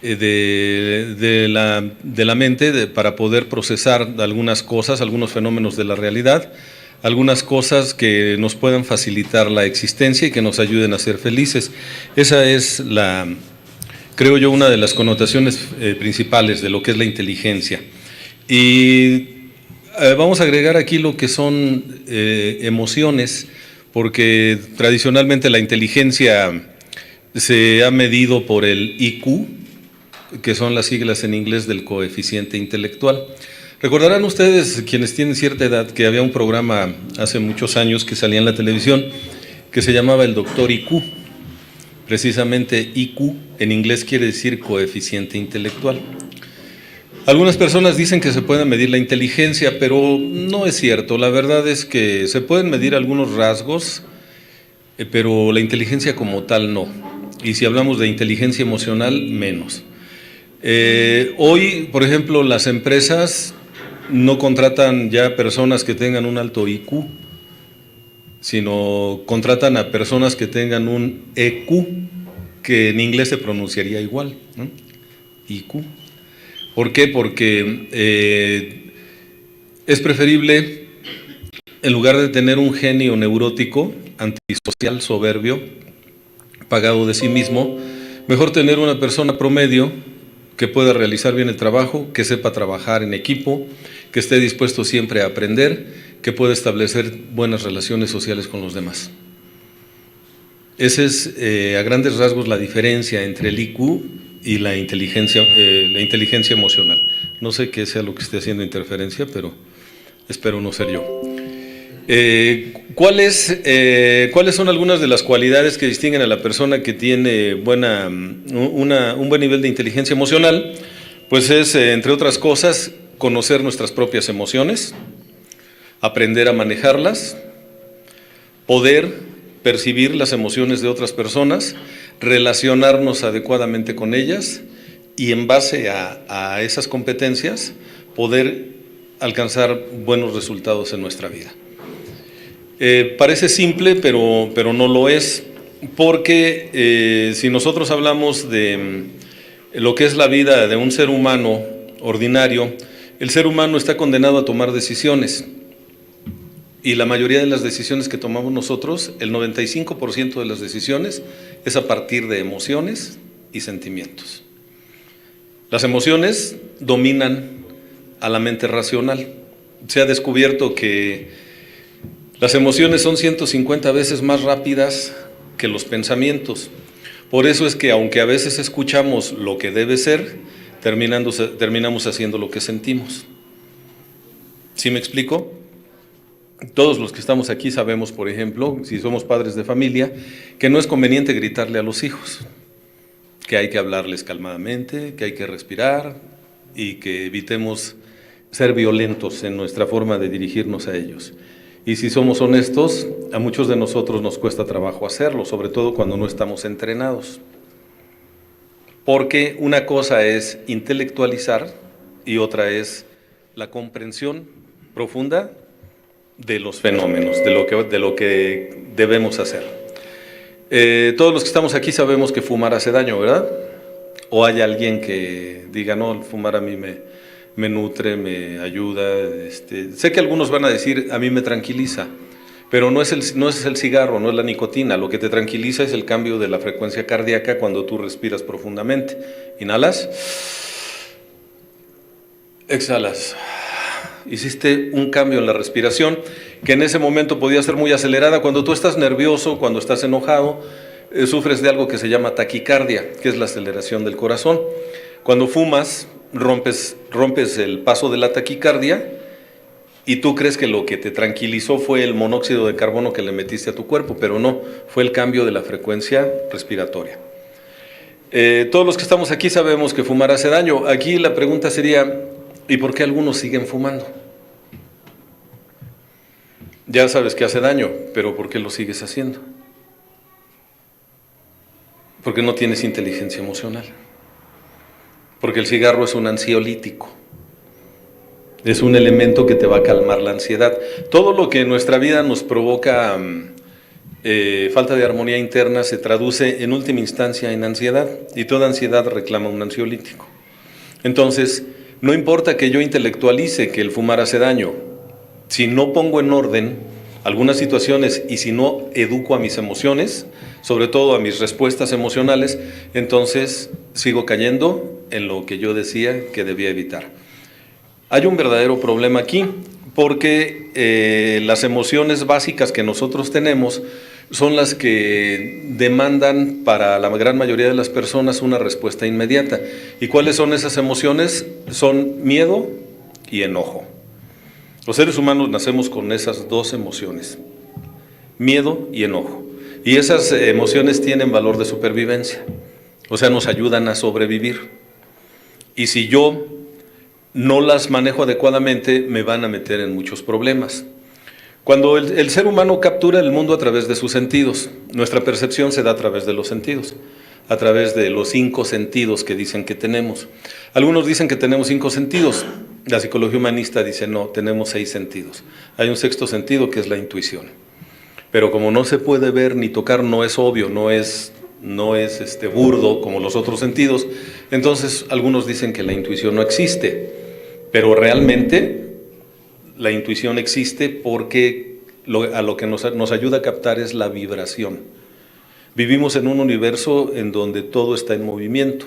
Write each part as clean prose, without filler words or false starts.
de la mente para poder procesar algunas cosas, algunos fenómenos de la realidad, algunas cosas que nos puedan facilitar la existencia y que nos ayuden a ser felices. Esa es creo yo, una de las connotaciones principales de lo que es la inteligencia. Y vamos a agregar aquí lo que son emociones, porque tradicionalmente la inteligencia se ha medido por el IQ, que son las siglas en inglés del coeficiente intelectual. Recordarán ustedes, quienes tienen cierta edad, que había un programa hace muchos años que salía en la televisión que se llamaba el Doctor IQ. Precisamente IQ en inglés quiere decir coeficiente intelectual. Algunas personas dicen que se puede medir la inteligencia, pero no es cierto. La verdad es que se pueden medir algunos rasgos, pero la inteligencia como tal no. Y si hablamos de inteligencia emocional, menos. Hoy, por ejemplo, las empresas no contratan ya personas que tengan un alto IQ, sino contratan a personas que tengan un EQ, que en inglés se pronunciaría igual, ¿no? IQ. ¿Por qué? Porque es preferible, en lugar de tener un genio neurótico, antisocial, soberbio, pagado de sí mismo, mejor tener una persona promedio que pueda realizar bien el trabajo, que sepa trabajar en equipo, que esté dispuesto siempre a aprender, que pueda establecer buenas relaciones sociales con los demás. Esa es a grandes rasgos la diferencia entre el IQ y la inteligencia emocional. No sé qué sea lo que esté haciendo interferencia, pero espero no ser yo. ¿Cuáles son algunas de las cualidades que distinguen a la persona que tiene un buen nivel de inteligencia emocional? Pues es, entre otras cosas, conocer nuestras propias emociones, aprender a manejarlas, poder percibir las emociones de otras personas, relacionarnos adecuadamente con ellas y en base a esas competencias poder alcanzar buenos resultados en nuestra vida. Parece simple, pero no lo es, porque si nosotros hablamos de lo que es la vida de un ser humano ordinario, el ser humano está condenado a tomar decisiones, y la mayoría de las decisiones que tomamos nosotros, el 95% de las decisiones, es a partir de emociones y sentimientos. Las emociones dominan a la mente racional. Se ha descubierto que las emociones son 150 veces más rápidas que los pensamientos. Por eso es que, aunque a veces escuchamos lo que debe ser, terminamos haciendo lo que sentimos. ¿Sí me explico? Todos los que estamos aquí sabemos, por ejemplo, si somos padres de familia, que no es conveniente gritarle a los hijos, que hay que hablarles calmadamente, que hay que respirar y que evitemos ser violentos en nuestra forma de dirigirnos a ellos. Y si somos honestos, a muchos de nosotros nos cuesta trabajo hacerlo, sobre todo cuando no estamos entrenados. Porque una cosa es intelectualizar y otra es la comprensión profunda de los fenómenos, de lo que debemos hacer. Todos los que estamos aquí sabemos que fumar hace daño, ¿verdad? O hay alguien que diga, no, el fumar a mí me nutre, me ayuda. Sé que algunos van a decir, a mí me tranquiliza, pero no es el cigarro, no es la nicotina. Lo que te tranquiliza es el cambio de la frecuencia cardíaca cuando tú respiras profundamente. Inhalas, exhalas. Hiciste un cambio en la respiración que en ese momento podía ser muy acelerada. Cuando tú estás nervioso, cuando estás enojado, sufres de algo que se llama taquicardia, que es la aceleración del corazón. Cuando fumas, rompes el paso de la taquicardia y tú crees que lo que te tranquilizó fue el monóxido de carbono que le metiste a tu cuerpo, pero no, fue el cambio de la frecuencia respiratoria. Todos los que estamos aquí sabemos que fumar hace daño. Aquí la pregunta sería, ¿y por qué algunos siguen fumando? Ya sabes que hace daño, pero ¿por qué lo sigues haciendo? Porque no tienes inteligencia emocional. Porque el cigarro es un ansiolítico. Es un elemento que te va a calmar la ansiedad. Todo lo que en nuestra vida nos provoca falta de armonía interna se traduce en última instancia en ansiedad, y toda ansiedad reclama un ansiolítico. Entonces, no importa que yo intelectualice que el fumar hace daño, si no pongo en orden algunas situaciones y si no educo a mis emociones, sobre todo a mis respuestas emocionales, entonces sigo cayendo en lo que yo decía que debía evitar. Hay un verdadero problema aquí, porque las emociones básicas que nosotros tenemos son las que demandan para la gran mayoría de las personas una respuesta inmediata. ¿Y cuáles son esas emociones? Son miedo y enojo. Los seres humanos nacemos con esas dos emociones, miedo y enojo. Y esas emociones tienen valor de supervivencia, o sea, nos ayudan a sobrevivir. Y si yo no las manejo adecuadamente, me van a meter en muchos problemas. Cuando el ser humano captura el mundo a través de sus sentidos, nuestra percepción se da a través de los sentidos, a través de los 5 sentidos que dicen que tenemos. Algunos dicen que tenemos 5 sentidos, la psicología humanista dice no, tenemos 6 sentidos. Hay un 6º sentido que es la intuición. Pero como no se puede ver ni tocar, no es obvio, no es burdo como los otros sentidos, entonces algunos dicen que la intuición no existe, pero realmente la intuición existe porque a lo que nos ayuda a captar es la vibración. Vivimos en un universo en donde todo está en movimiento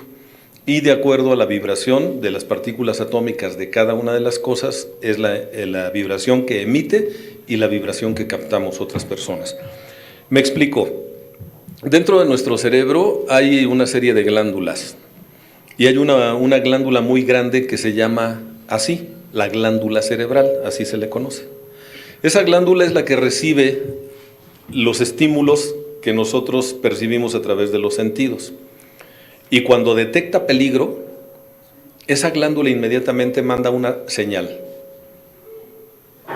y de acuerdo a la vibración de las partículas atómicas de cada una de las cosas es la vibración que emite y la vibración que captamos otras personas. Me explico. Dentro de nuestro cerebro hay una serie de glándulas y hay una glándula muy grande que se llama así, la glándula cerebral, así se le conoce. Esa glándula es la que recibe los estímulos que nosotros percibimos a través de los sentidos. Y cuando detecta peligro, esa glándula inmediatamente manda una señal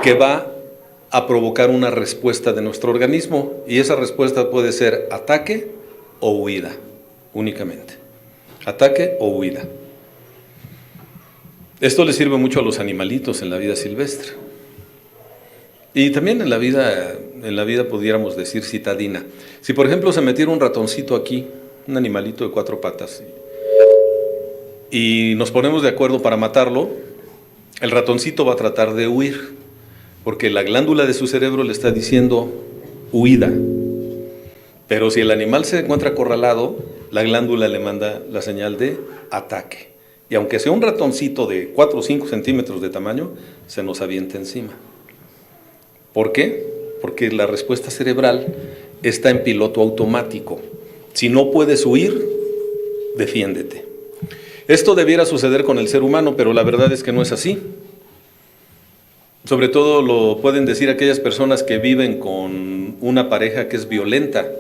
que va a provocar una respuesta de nuestro organismo, y esa respuesta puede ser ataque o huida, únicamente. Ataque o huida. Esto le sirve mucho a los animalitos en la vida silvestre. Y también en la vida pudiéramos decir citadina. Si por ejemplo se metiera un ratoncito aquí, un animalito de 4 patas, y nos ponemos de acuerdo para matarlo, el ratoncito va a tratar de huir, porque la glándula de su cerebro le está diciendo huida. Pero si el animal se encuentra acorralado, la glándula le manda la señal de ataque. Y aunque sea un ratoncito de 4 o 5 centímetros de tamaño, se nos avienta encima. ¿Por qué? Porque la respuesta cerebral está en piloto automático. Si no puedes huir, defiéndete. Esto debiera suceder con el ser humano, pero la verdad es que no es así. Sobre todo lo pueden decir aquellas personas que viven con una pareja que es violenta,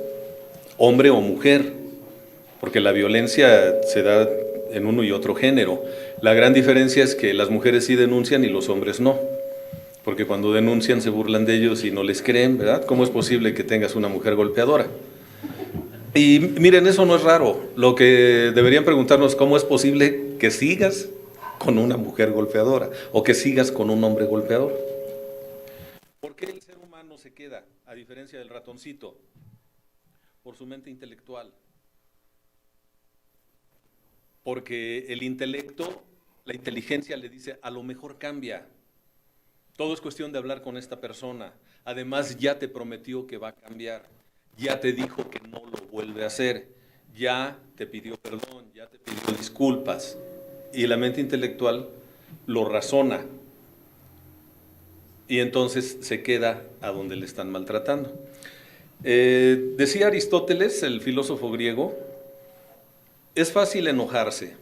hombre o mujer, porque la violencia se da en uno y otro género. La gran diferencia es que las mujeres sí denuncian y los hombres no, porque cuando denuncian se burlan de ellos y no les creen, ¿verdad? ¿Cómo es posible que tengas una mujer golpeadora? Y miren, eso no es raro. Lo que deberían preguntarnos, ¿cómo es posible que sigas con una mujer golpeadora o que sigas con un hombre golpeador? ¿Por qué el ser humano se queda, a diferencia del ratoncito? Por su mente intelectual. Porque el intelecto, la inteligencia le dice, a lo mejor cambia. Todo es cuestión de hablar con esta persona. Además, ya te prometió que va a cambiar. Ya te dijo que no lo vuelve a hacer. Ya te pidió perdón, ya te pidió disculpas. Y la mente intelectual lo razona. Y entonces se queda a donde le están maltratando. Decía Aristóteles, el filósofo griego, es fácil enojarse,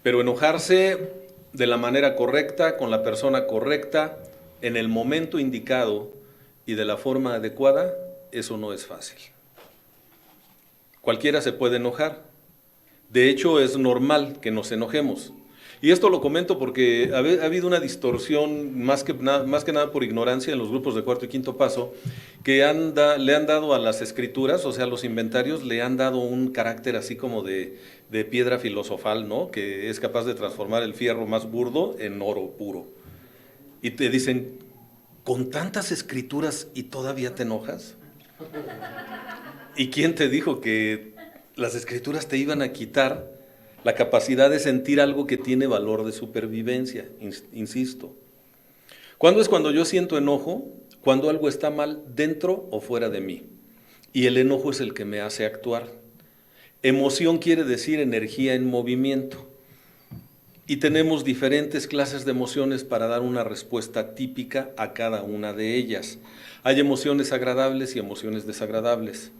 pero enojarse de la manera correcta, con la persona correcta, en el momento indicado y de la forma adecuada, eso no es fácil. Cualquiera se puede enojar. De hecho, es normal que nos enojemos. Y esto lo comento porque ha habido una distorsión, más que nada por ignorancia en los grupos de cuarto y quinto paso, que le han dado a las escrituras, o sea, a los inventarios, le han dado un carácter así como de piedra filosofal, ¿no? Que es capaz de transformar el fierro más burdo en oro puro. Y te dicen, ¿con tantas escrituras y todavía te enojas? ¿Y quién te dijo que las escrituras te iban a quitar la capacidad de sentir algo que tiene valor de supervivencia? Insisto. ¿Cuándo es cuando yo siento enojo? Cuando algo está mal dentro o fuera de mí. Y el enojo es el que me hace actuar. Emoción quiere decir energía en movimiento. Y tenemos diferentes clases de emociones para dar una respuesta típica a cada una de ellas. Hay emociones agradables y emociones desagradables.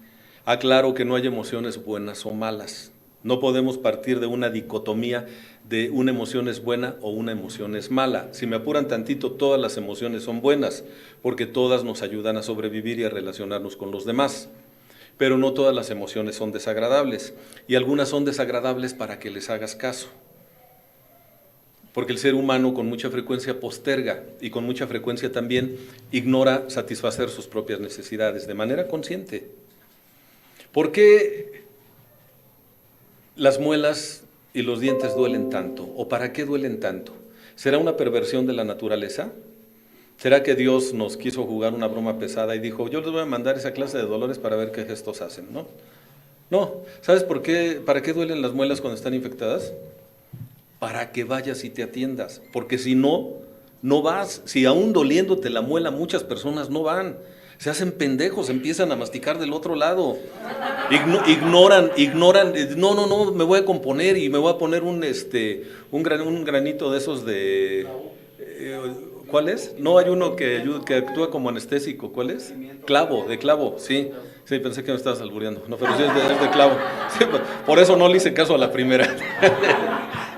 Aclaro que no hay emociones buenas o malas. No podemos partir de una dicotomía de una emoción es buena o una emoción es mala. Si me apuran tantito, todas las emociones son buenas, porque todas nos ayudan a sobrevivir y a relacionarnos con los demás. Pero no todas las emociones son desagradables, y algunas son desagradables para que les hagas caso. Porque el ser humano con mucha frecuencia posterga y con mucha frecuencia también ignora satisfacer sus propias necesidades de manera consciente. ¿Por qué las muelas y los dientes duelen tanto? ¿O para qué duelen tanto? ¿Será una perversión de la naturaleza? ¿Será que Dios nos quiso jugar una broma pesada y dijo, yo les voy a mandar esa clase de dolores para ver qué gestos hacen? No, no. ¿Sabes por qué? ¿Para qué duelen las muelas cuando están infectadas? Para que vayas y te atiendas, porque si no, no vas. Si aún doliéndote la muela, muchas personas no van, se hacen pendejos, empiezan a masticar del otro lado, ignoran, no, me voy a componer y me voy a poner un granito de esos de, ¿cuál es? No, hay uno que actúa como anestésico, ¿cuál es? Clavo, de clavo, sí. Sí, pensé que me estabas albureando, no, pero sí es de clavo. Sí, por eso no le hice caso a la primera.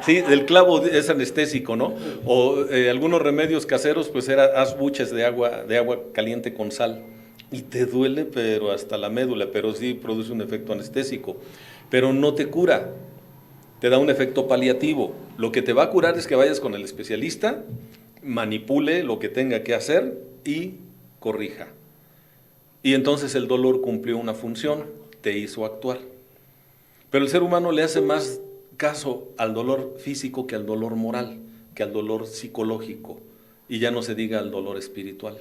Sí, el clavo es anestésico, ¿no? O algunos remedios caseros, pues haz buches de agua caliente con sal. Y te duele, pero hasta la médula, pero sí produce un efecto anestésico. Pero no te cura, te da un efecto paliativo. Lo que te va a curar es que vayas con el especialista, manipule lo que tenga que hacer y corrija. Y entonces el dolor cumplió una función, te hizo actuar. Pero el ser humano le hace más caso al dolor físico que al dolor moral, que al dolor psicológico, y ya no se diga al dolor espiritual.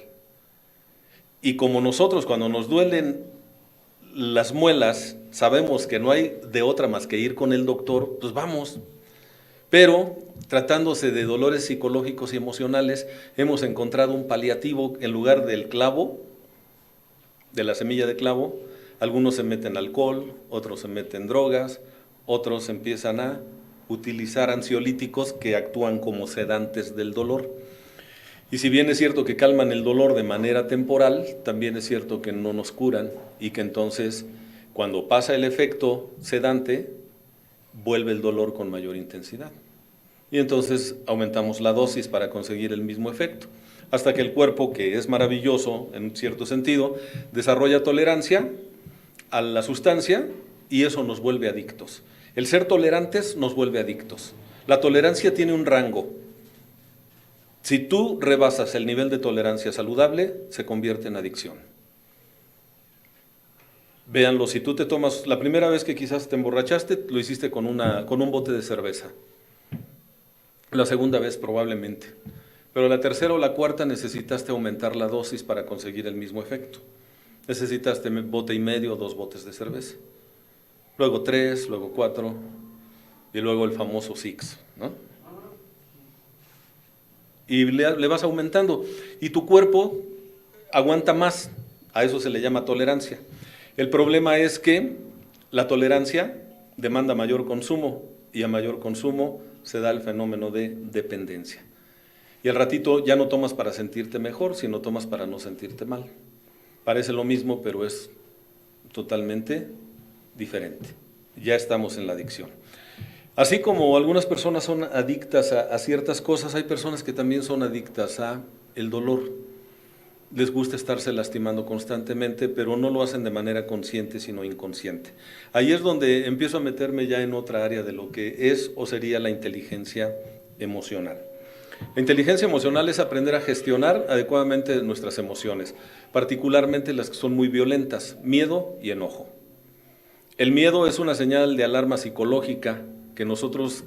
Y como nosotros cuando nos duelen las muelas, sabemos que no hay de otra más que ir con el doctor, pues vamos. Pero tratándose de dolores psicológicos y emocionales, hemos encontrado un paliativo en lugar del clavo, de la semilla de clavo. Algunos se meten alcohol, otros se meten drogas, otros empiezan a utilizar ansiolíticos que actúan como sedantes del dolor. Y si bien es cierto que calman el dolor de manera temporal, también es cierto que no nos curan y que entonces cuando pasa el efecto sedante, vuelve el dolor con mayor intensidad. Y entonces aumentamos la dosis para conseguir el mismo efecto, hasta que el cuerpo, que es maravilloso en cierto sentido, desarrolla tolerancia a la sustancia y eso nos vuelve adictos. El ser tolerantes nos vuelve adictos. La tolerancia tiene un rango. Si tú rebasas el nivel de tolerancia saludable, se convierte en adicción. Véanlo, si tú te tomas, la primera vez que quizás te emborrachaste, lo hiciste con un bote de cerveza. La segunda vez probablemente. Pero la tercera o la cuarta necesitaste aumentar la dosis para conseguir el mismo efecto. Necesitaste bote y medio o 2 botes de cerveza. Luego 3, luego 4 y luego el famoso 6, ¿no? Y le vas aumentando y tu cuerpo aguanta más, a eso se le llama tolerancia. El problema es que la tolerancia demanda mayor consumo y a mayor consumo se da el fenómeno de dependencia. Y al ratito ya no tomas para sentirte mejor, sino tomas para no sentirte mal. Parece lo mismo, pero es totalmente diferente. Ya estamos en la adicción. Así como algunas personas son adictas a ciertas cosas, hay personas que también son adictas a el dolor. Les gusta estarse lastimando constantemente, pero no lo hacen de manera consciente, sino inconsciente. Ahí es donde empiezo a meterme ya en otra área de lo que es o sería la inteligencia emocional. La inteligencia emocional es aprender a gestionar adecuadamente nuestras emociones, particularmente las que son muy violentas, miedo y enojo. El miedo es una señal de alarma psicológica que nosotros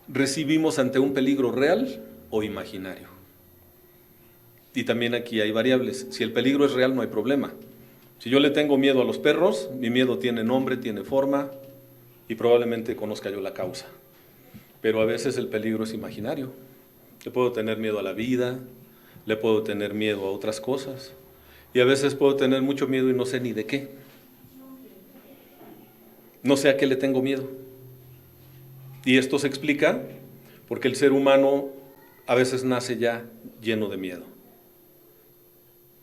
recibimos ante un peligro real o imaginario. Y también aquí hay variables. Si el peligro es real no hay problema, Si yo le tengo miedo a los perros, mi miedo tiene nombre, tiene forma y probablemente conozca yo la causa. Pero a veces el peligro es imaginario. Le puedo tener miedo a la vida, le puedo tener miedo a otras cosas y a veces puedo tener mucho miedo y no sé ni de qué. No sé a qué le tengo miedo. Y esto se explica porque el ser humano a veces nace ya lleno de miedo.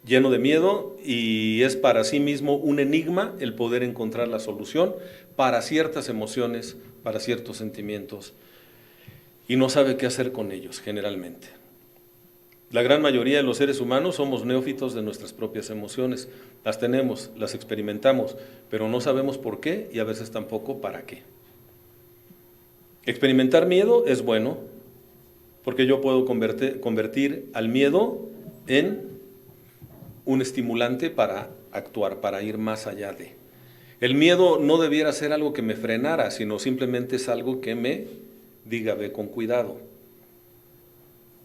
Lleno de miedo, y es para sí mismo un enigma el poder encontrar la solución para ciertas emociones, para ciertos sentimientos, y no sabe qué hacer con ellos generalmente. La gran mayoría de los seres humanos somos neófitos de nuestras propias emociones. Las tenemos, las experimentamos, pero no sabemos por qué y a veces tampoco para qué. Experimentar miedo es bueno, porque yo puedo convertir al miedo en un estimulante para actuar, para ir más allá de. El miedo no debiera ser algo que me frenara, sino simplemente es algo que me diga, ve con cuidado.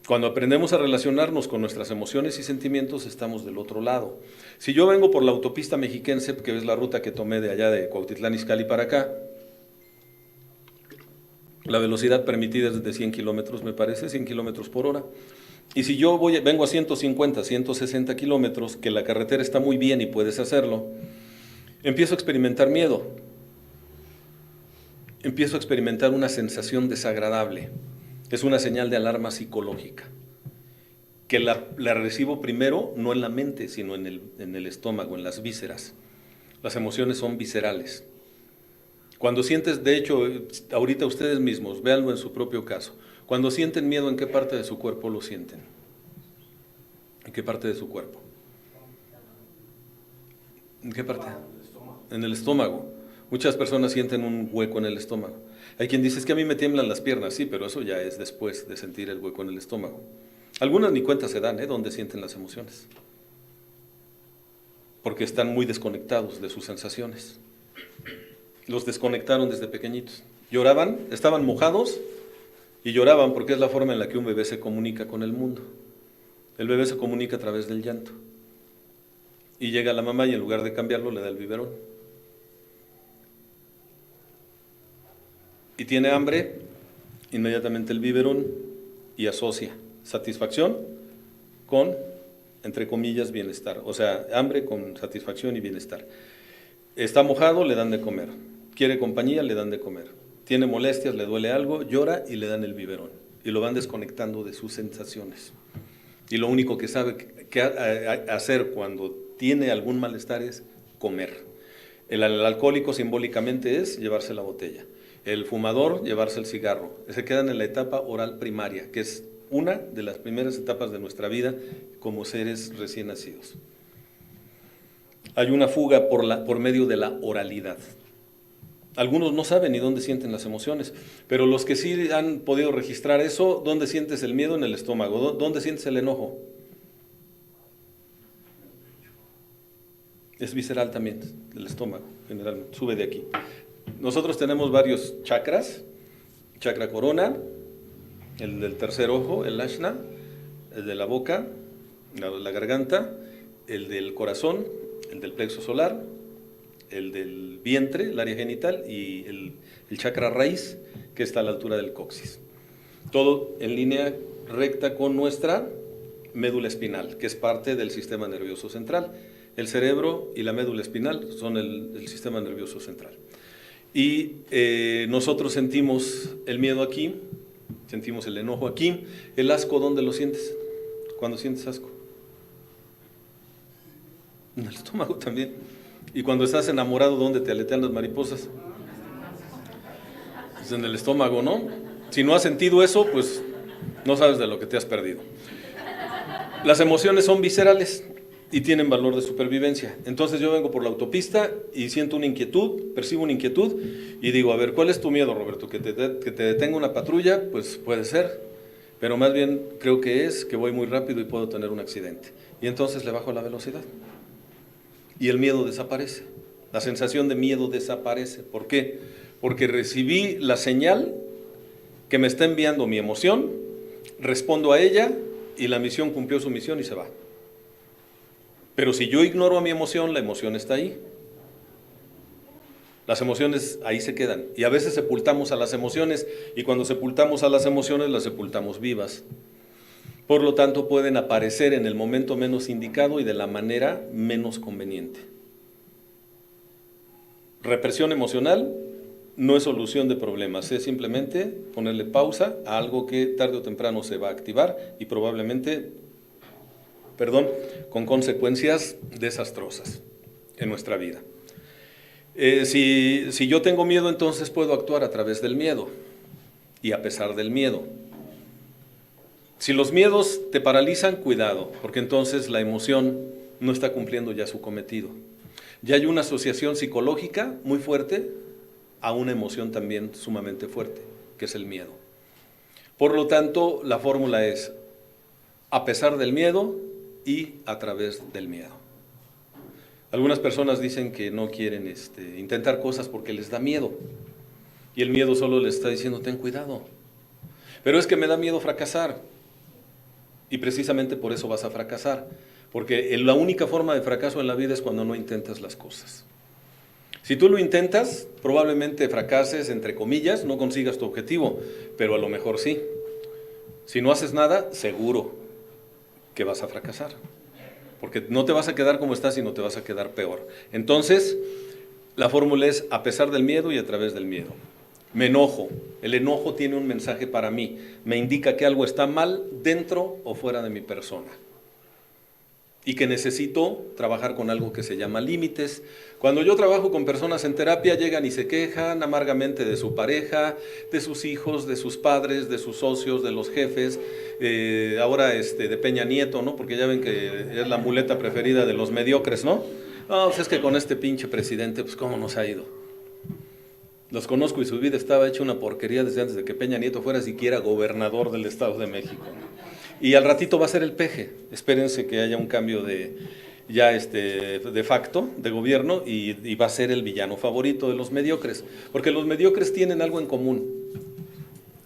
Cuando aprendemos a relacionarnos con nuestras emociones y sentimientos, estamos del otro lado. Si yo vengo por la autopista mexiquense, que es la ruta que tomé de allá de Cuautitlán Izcalli para acá, la velocidad permitida es de 100 kilómetros, me parece, 100 kilómetros por hora. Y si yo vengo a 150, 160 kilómetros, que la carretera está muy bien y puedes hacerlo, empiezo a experimentar miedo. Empiezo a experimentar una sensación desagradable. Es una señal de alarma psicológica, que la recibo primero no en la mente, sino en el estómago, en las vísceras. Las emociones son viscerales. Cuando sientes, de hecho, ahorita ustedes mismos, véanlo en su propio caso, cuando sienten miedo, ¿en qué parte de su cuerpo lo sienten? ¿En qué parte de su cuerpo? ¿En qué parte? En el estómago. Muchas personas sienten un hueco en el estómago. Hay quien dice, es que a mí me tiemblan las piernas, sí, pero eso ya es después de sentir el hueco en el estómago. Algunas ni cuenta se dan, dónde sienten las emociones, porque están muy desconectados de sus sensaciones. Los desconectaron desde pequeñitos. Lloraban, estaban mojados y lloraban porque es la forma en la que un bebé se comunica con el mundo. El bebé se comunica a través del llanto. Y llega la mamá y en lugar de cambiarlo le da el biberón. Y tiene hambre, inmediatamente el biberón, y asocia satisfacción con, entre comillas, bienestar. O sea, hambre con satisfacción y bienestar. Está mojado, le dan de comer. Quiere compañía, le dan de comer. Tiene molestias, le duele algo, llora y le dan el biberón. Y lo van desconectando de sus sensaciones. Y lo único que sabe hacer cuando tiene algún malestar es comer. El alcohólico simbólicamente es llevarse la botella. El fumador, llevarse el cigarro. Se quedan en la etapa oral primaria, que es una de las primeras etapas de nuestra vida como seres recién nacidos. Hay una fuga por medio de la oralidad. Algunos no saben ni dónde sienten las emociones, pero los que sí han podido registrar eso, ¿dónde sientes el miedo? En el estómago. ¿Dónde sientes el enojo? Es visceral también, el estómago, generalmente, sube de aquí. Nosotros tenemos varios chakras, chakra corona, el del tercer ojo, el ajna, el de la boca, la garganta, el del corazón, el del plexo solar, el del vientre, el área genital, y el chakra raíz, que está a la altura del coxis. Todo en línea recta con nuestra médula espinal, que es parte del sistema nervioso central. El cerebro y la médula espinal son el sistema nervioso central. Y nosotros sentimos el miedo aquí, sentimos el enojo aquí. El asco, ¿dónde lo sientes? ¿Cuándo sientes asco? En el estómago también. Y cuando estás enamorado, ¿dónde te aletean las mariposas? Es en el estómago, ¿no? Si no has sentido eso, pues no sabes de lo que te has perdido. Las emociones son viscerales y tienen valor de supervivencia. Entonces yo vengo por la autopista y siento una inquietud, percibo una inquietud y digo, a ver, ¿cuál es tu miedo, Roberto? ¿Que te detenga una patrulla? Pues puede ser, pero más bien creo que es que voy muy rápido y puedo tener un accidente. Y entonces le bajo la velocidad. Y el miedo desaparece, la sensación de miedo desaparece. ¿Por qué? Porque recibí la señal que me está enviando mi emoción, respondo a ella y la misión cumplió su misión y se va. Pero si yo ignoro a mi emoción, la emoción está ahí. Las emociones ahí se quedan. Y a veces sepultamos a las emociones, y cuando sepultamos a las emociones, las sepultamos vivas. Por lo tanto, pueden aparecer en el momento menos indicado y de la manera menos conveniente. Represión emocional no es solución de problemas, es simplemente ponerle pausa a algo que tarde o temprano se va a activar y probablemente, con consecuencias desastrosas en nuestra vida. Si yo tengo miedo, entonces puedo actuar a través del miedo y a pesar del miedo. Si los miedos te paralizan, cuidado, porque entonces la emoción no está cumpliendo ya su cometido. Ya hay una asociación psicológica muy fuerte a una emoción también sumamente fuerte, que es el miedo. Por lo tanto, la fórmula es a pesar del miedo y a través del miedo. Algunas personas dicen que no quieren intentar cosas porque les da miedo. Y el miedo solo les está diciendo, ten cuidado. Pero es que me da miedo fracasar. Y precisamente por eso vas a fracasar. Porque la única forma de fracaso en la vida es cuando no intentas las cosas. Si tú lo intentas, probablemente fracases, entre comillas, no consigas tu objetivo, pero a lo mejor sí. Si no haces nada, seguro que vas a fracasar. Porque no te vas a quedar como estás, sino te vas a quedar peor. Entonces, la fórmula es a pesar del miedo y a través del miedo. Me enojo. El enojo tiene un mensaje para mí. Me indica que algo está mal dentro o fuera de mi persona. Y que necesito trabajar con algo que se llama límites. Cuando yo trabajo con personas en terapia, llegan y se quejan amargamente de su pareja, de sus hijos, de sus padres, de sus socios, de los jefes, ahora de Peña Nieto, ¿no? Porque ya ven que es la muleta preferida de los mediocres, ¿no? No, pues es que con este pinche presidente, pues cómo nos ha ido. Los conozco y su vida estaba hecha una porquería desde antes de que Peña Nieto fuera siquiera gobernador del Estado de México, ¿no? Y al ratito va a ser el peje. Espérense que haya un cambio de facto de gobierno y va a ser el villano favorito de los mediocres. Porque los mediocres tienen algo en común.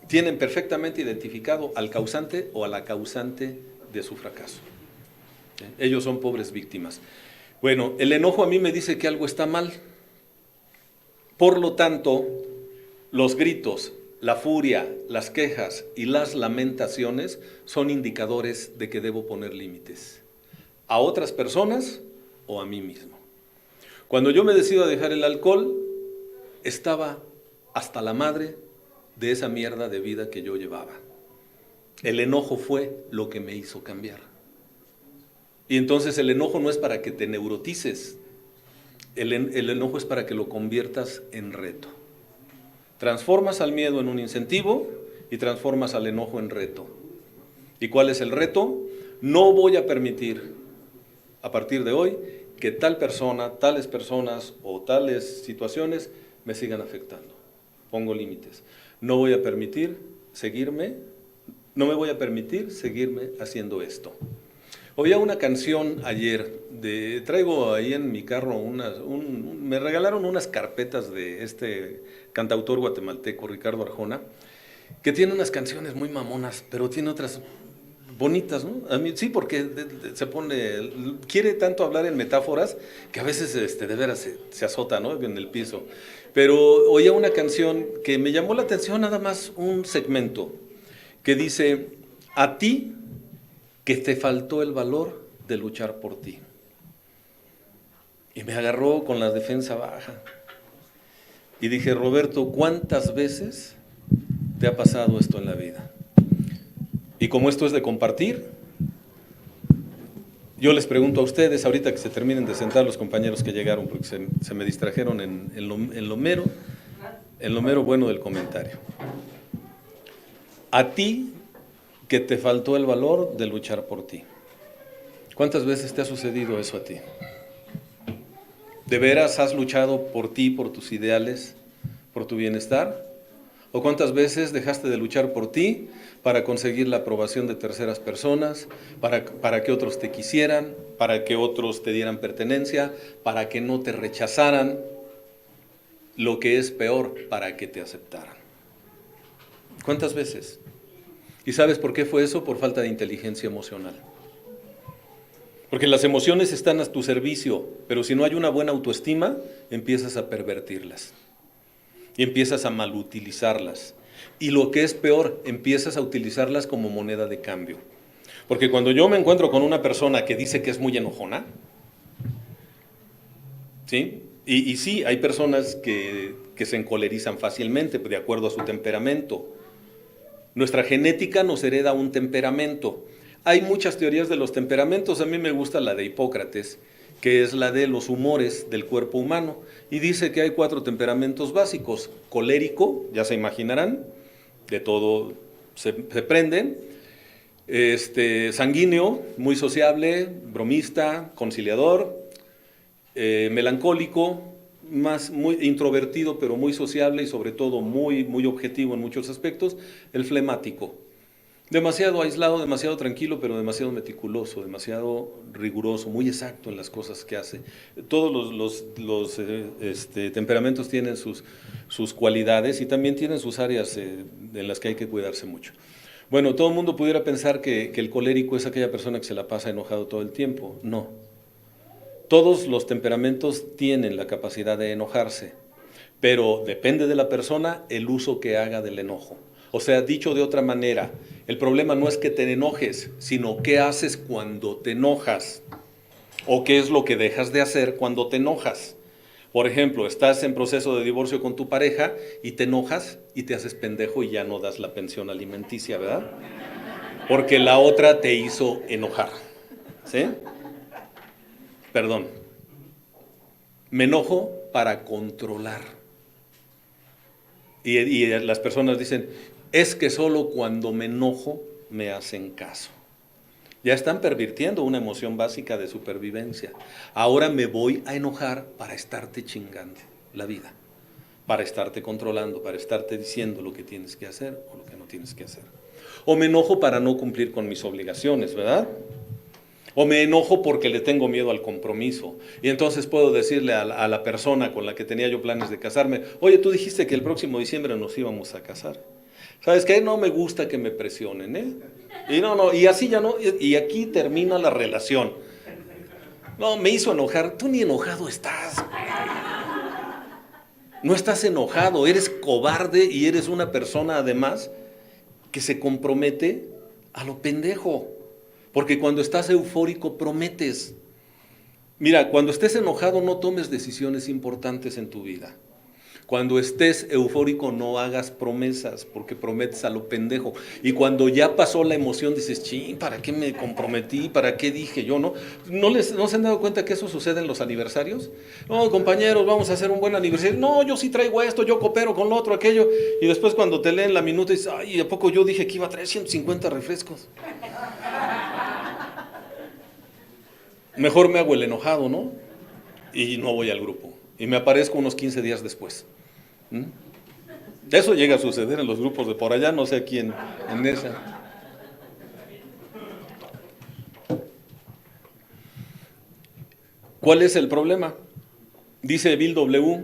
Tienen perfectamente identificado al causante o a la causante de su fracaso. Ellos son pobres víctimas. Bueno, el enojo a mí me dice que algo está mal. Por lo tanto, los gritos, la furia, las quejas y las lamentaciones son indicadores de que debo poner límites a otras personas o a mí mismo. Cuando yo me decido a dejar el alcohol, estaba hasta la madre de esa mierda de vida que yo llevaba. El enojo fue lo que me hizo cambiar. Y entonces el enojo no es para que te neurotices, el enojo es para que lo conviertas en reto. Transformas al miedo en un incentivo y transformas al enojo en reto. ¿Y cuál es el reto? No voy a permitir, a partir de hoy, que tal persona, tales personas o tales situaciones me sigan afectando. Pongo límites. No me voy a permitir seguirme haciendo esto. Oía una canción ayer, traigo ahí en mi carro me regalaron unas carpetas de este cantautor guatemalteco, Ricardo Arjona, que tiene unas canciones muy mamonas, pero tiene otras bonitas, ¿no? A mí sí, porque quiere tanto hablar en metáforas que a veces de veras se azota, ¿no? En el piso. Pero oía una canción que me llamó la atención, nada más un segmento, que dice, a ti que te faltó el valor de luchar por ti. Y me agarró con la defensa baja. Y dije, Roberto, ¿cuántas veces te ha pasado esto en la vida? Y como esto es de compartir, yo les pregunto a ustedes, ahorita que se terminen de sentar los compañeros que llegaron, porque se me distrajeron en lo mero bueno del comentario. A ti que te faltó el valor de luchar por ti. ¿Cuántas veces te ha sucedido eso a ti? ¿De veras has luchado por ti, por tus ideales, por tu bienestar? ¿O cuántas veces dejaste de luchar por ti para conseguir la aprobación de terceras personas, para que otros te quisieran, para que otros te dieran pertenencia, para que no te rechazaran, lo que es peor, para que te aceptaran? ¿Cuántas veces? ¿Y sabes por qué fue eso? Por falta de inteligencia emocional. Porque las emociones están a tu servicio, pero si no hay una buena autoestima, empiezas a pervertirlas y empiezas a malutilizarlas. Y lo que es peor, empiezas a utilizarlas como moneda de cambio. Porque cuando yo me encuentro con una persona que dice que es muy enojona, ¿sí? Y sí, hay personas que se encolerizan fácilmente de acuerdo a su temperamento. Nuestra genética nos hereda un temperamento. Hay muchas teorías de los temperamentos. A mí me gusta la de Hipócrates, que es la de los humores del cuerpo humano. Y dice que hay 4 temperamentos básicos. Colérico, ya se imaginarán, de todo se prenden. Sanguíneo, muy sociable, bromista, conciliador. Melancólico, muy introvertido pero muy sociable y sobre todo muy objetivo en muchos aspectos. El flemático, demasiado aislado, demasiado tranquilo pero demasiado meticuloso, demasiado riguroso, muy exacto en las cosas que hace. Todos los temperamentos tienen sus cualidades y también tienen sus áreas en las que hay que cuidarse mucho. Bueno, todo el mundo pudiera pensar que el colérico es aquella persona que se la pasa enojado todo el tiempo. No. Todos los temperamentos tienen la capacidad de enojarse, pero depende de la persona el uso que haga del enojo. O sea, dicho de otra manera, el problema no es que te enojes, sino qué haces cuando te enojas, o qué es lo que dejas de hacer cuando te enojas. Por ejemplo, estás en proceso de divorcio con tu pareja y te enojas y te haces pendejo y ya no das la pensión alimenticia, ¿verdad? Porque la otra te hizo enojar, ¿sí? Perdón, me enojo para controlar. Y las personas dicen, es que solo cuando me enojo me hacen caso. Ya están pervirtiendo una emoción básica de supervivencia. Ahora me voy a enojar para estarte chingando la vida, para estarte controlando, para estarte diciendo lo que tienes que hacer o lo que no tienes que hacer. O me enojo para no cumplir con mis obligaciones, ¿verdad? O me enojo porque le tengo miedo al compromiso. Y entonces puedo decirle a la persona con la que tenía yo planes de casarme, oye, tú dijiste que el próximo diciembre nos íbamos a casar. ¿Sabes qué? No me gusta que me presionen, ¿eh? Y así ya no, y aquí termina la relación. No, me hizo enojar. Tú ni enojado estás. No estás enojado, eres cobarde y eres una persona además que se compromete a lo pendejo. Porque cuando estás eufórico prometes. Mira, cuando estés enojado no tomes decisiones importantes en tu vida. Cuando estés eufórico no hagas promesas, porque prometes a lo pendejo. Y cuando ya pasó la emoción dices, ching, ¿para qué me comprometí? ¿Para qué dije yo? ¿No se han dado cuenta que eso sucede en los aniversarios? No, compañeros, vamos a hacer un buen aniversario. No, yo sí traigo esto, yo coopero con lo otro, aquello. Y después cuando te leen la minuta dices, ay, ¿a poco yo dije que iba a traer 150 refrescos? Mejor me hago el enojado, ¿no? Y no voy al grupo. Y me aparezco unos 15 días después. Eso llega a suceder en los grupos de por allá, no sé a quién en esa. ¿Cuál es el problema? Dice Bill W.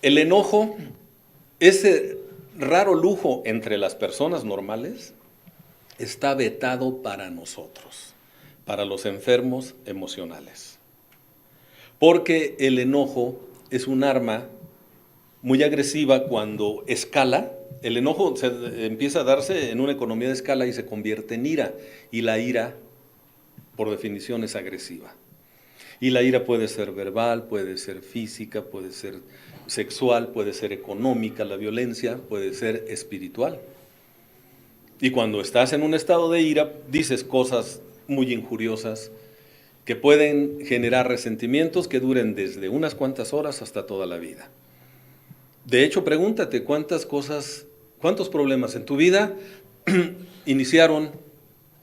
El enojo, ese raro lujo entre las personas normales, está vetado para nosotros, para los enfermos emocionales. Porque el enojo es un arma muy agresiva cuando escala. El enojo empieza a darse en una economía de escala y se convierte en ira. Y la ira, por definición, es agresiva. Y la ira puede ser verbal, puede ser física, puede ser sexual, puede ser económica, la violencia puede ser espiritual. Y cuando estás en un estado de ira, dices cosas muy injuriosas que pueden generar resentimientos que duren desde unas cuantas horas hasta toda la vida. De hecho, pregúntate cuántos problemas en tu vida iniciaron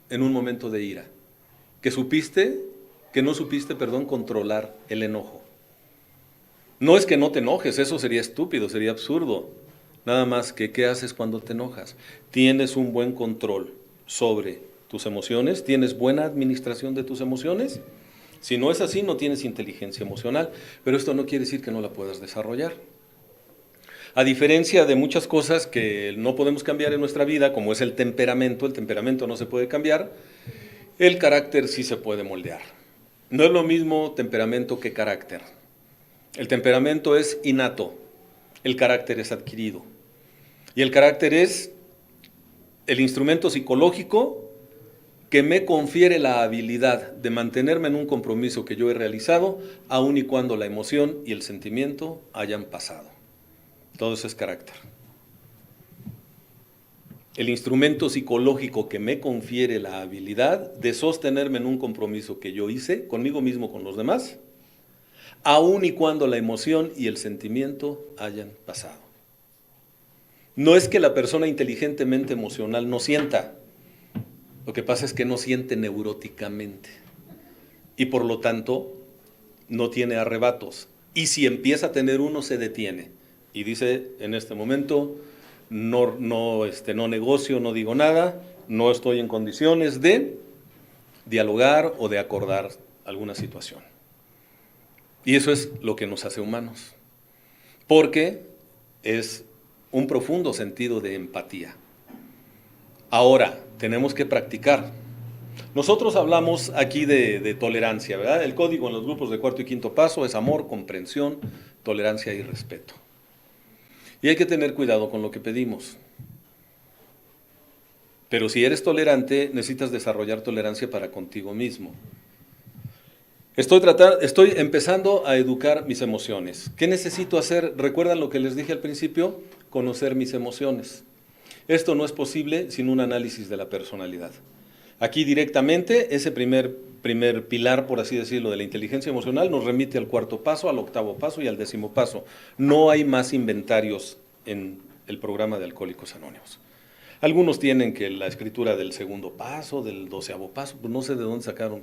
en un momento de ira, que no supiste, controlar el enojo. No es que no te enojes, eso sería estúpido, sería absurdo. Nada más que, ¿qué haces cuando te enojas? ¿Tienes un buen control sobre tus emociones? ¿Tienes buena administración de tus emociones? Si no es así, no tienes inteligencia emocional, pero esto no quiere decir que no la puedas desarrollar. A diferencia de muchas cosas que no podemos cambiar en nuestra vida, como es el temperamento no se puede cambiar, El carácter sí se puede moldear. No es lo mismo temperamento que carácter. El temperamento es innato, el carácter es adquirido. Y el carácter es el instrumento psicológico que me confiere la habilidad de mantenerme en un compromiso que yo he realizado, aun y cuando la emoción y el sentimiento hayan pasado. Todo eso es carácter. El instrumento psicológico que me confiere la habilidad de sostenerme en un compromiso que yo hice, conmigo mismo, con los demás, aun y cuando la emoción y el sentimiento hayan pasado. No es que la persona inteligentemente emocional no sienta, lo que pasa es que no siente neuróticamente y por lo tanto no tiene arrebatos. Y si empieza a tener uno, se detiene y dice, en este momento no negocio, no digo nada, no estoy en condiciones de dialogar o de acordar alguna situación. Y eso es lo que nos hace humanos, porque es un profundo sentido de empatía. Ahora, tenemos que practicar. Nosotros hablamos aquí de tolerancia, ¿verdad? El código en los grupos de cuarto y quinto paso es amor, comprensión, tolerancia y respeto. Y hay que tener cuidado con lo que pedimos. Pero si eres tolerante, necesitas desarrollar tolerancia para contigo mismo. Estoy empezando a educar mis emociones. ¿Qué necesito hacer? ¿Recuerdan lo que les dije al principio? Conocer mis emociones. Esto no es posible sin un análisis de la personalidad. Aquí directamente, ese primer pilar, por así decirlo, de la inteligencia emocional nos remite al cuarto paso, al octavo paso y al décimo paso. No hay más inventarios en el programa de Alcohólicos Anónimos. Algunos tienen que la escritura del segundo paso, del 12º paso, pues no sé de dónde sacaron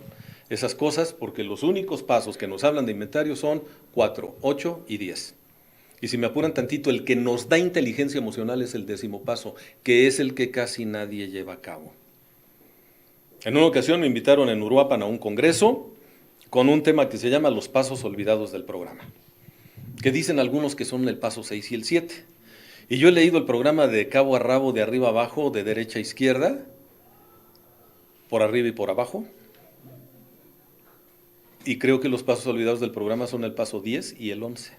esas cosas, porque los únicos pasos que nos hablan de inventario son 4, 8 y 10. Y si me apuran tantito, el que nos da inteligencia emocional es el 10º paso, que es el que casi nadie lleva a cabo. En una ocasión me invitaron en Uruapan a un congreso con un tema que se llama los pasos olvidados del programa, que dicen algunos que son el paso 6 y el 7. Y yo he leído el programa de cabo a rabo, de arriba a abajo, de derecha a izquierda, por arriba y por abajo, y creo que los pasos olvidados del programa son el paso 10 y el 11.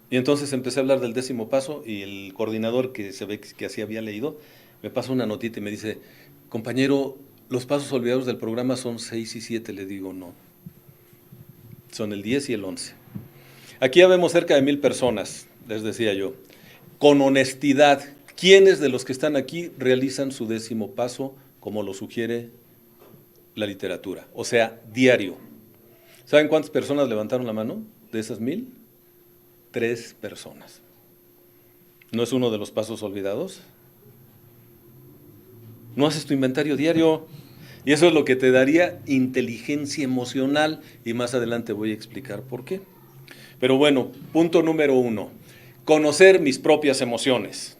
Y entonces empecé a hablar del 10º paso y el coordinador, que se ve que así había leído, me pasa una notita y me dice, compañero, los pasos olvidados del programa son 6 y 7. Le digo, no, son el 10 y el 11. Aquí ya vemos cerca de 1000 personas, les decía yo. Con honestidad, ¿quiénes de los que están aquí realizan su 10º paso como lo sugiere la literatura? O sea, diario. ¿Saben cuántas personas levantaron la mano de esas 1000? 3 personas. ¿No es uno de los pasos olvidados? No haces tu inventario diario. Y eso es lo que te daría inteligencia emocional. Y más adelante voy a explicar por qué. Pero bueno, punto número 1. Conocer mis propias emociones.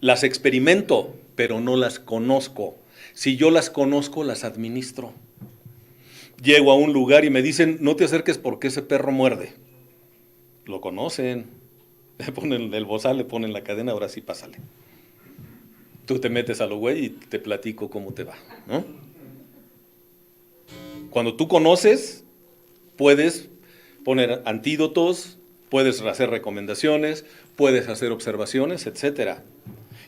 Las experimento, pero no las conozco. Si yo las conozco, las administro. Llego a un lugar y me dicen, no te acerques porque ese perro muerde. Lo conocen, le ponen el bozal, le ponen la cadena, ahora sí pásale. Tú te metes a lo güey y te platico cómo te va, ¿no? Cuando tú conoces, puedes poner antídotos, puedes hacer recomendaciones, puedes hacer observaciones, etc.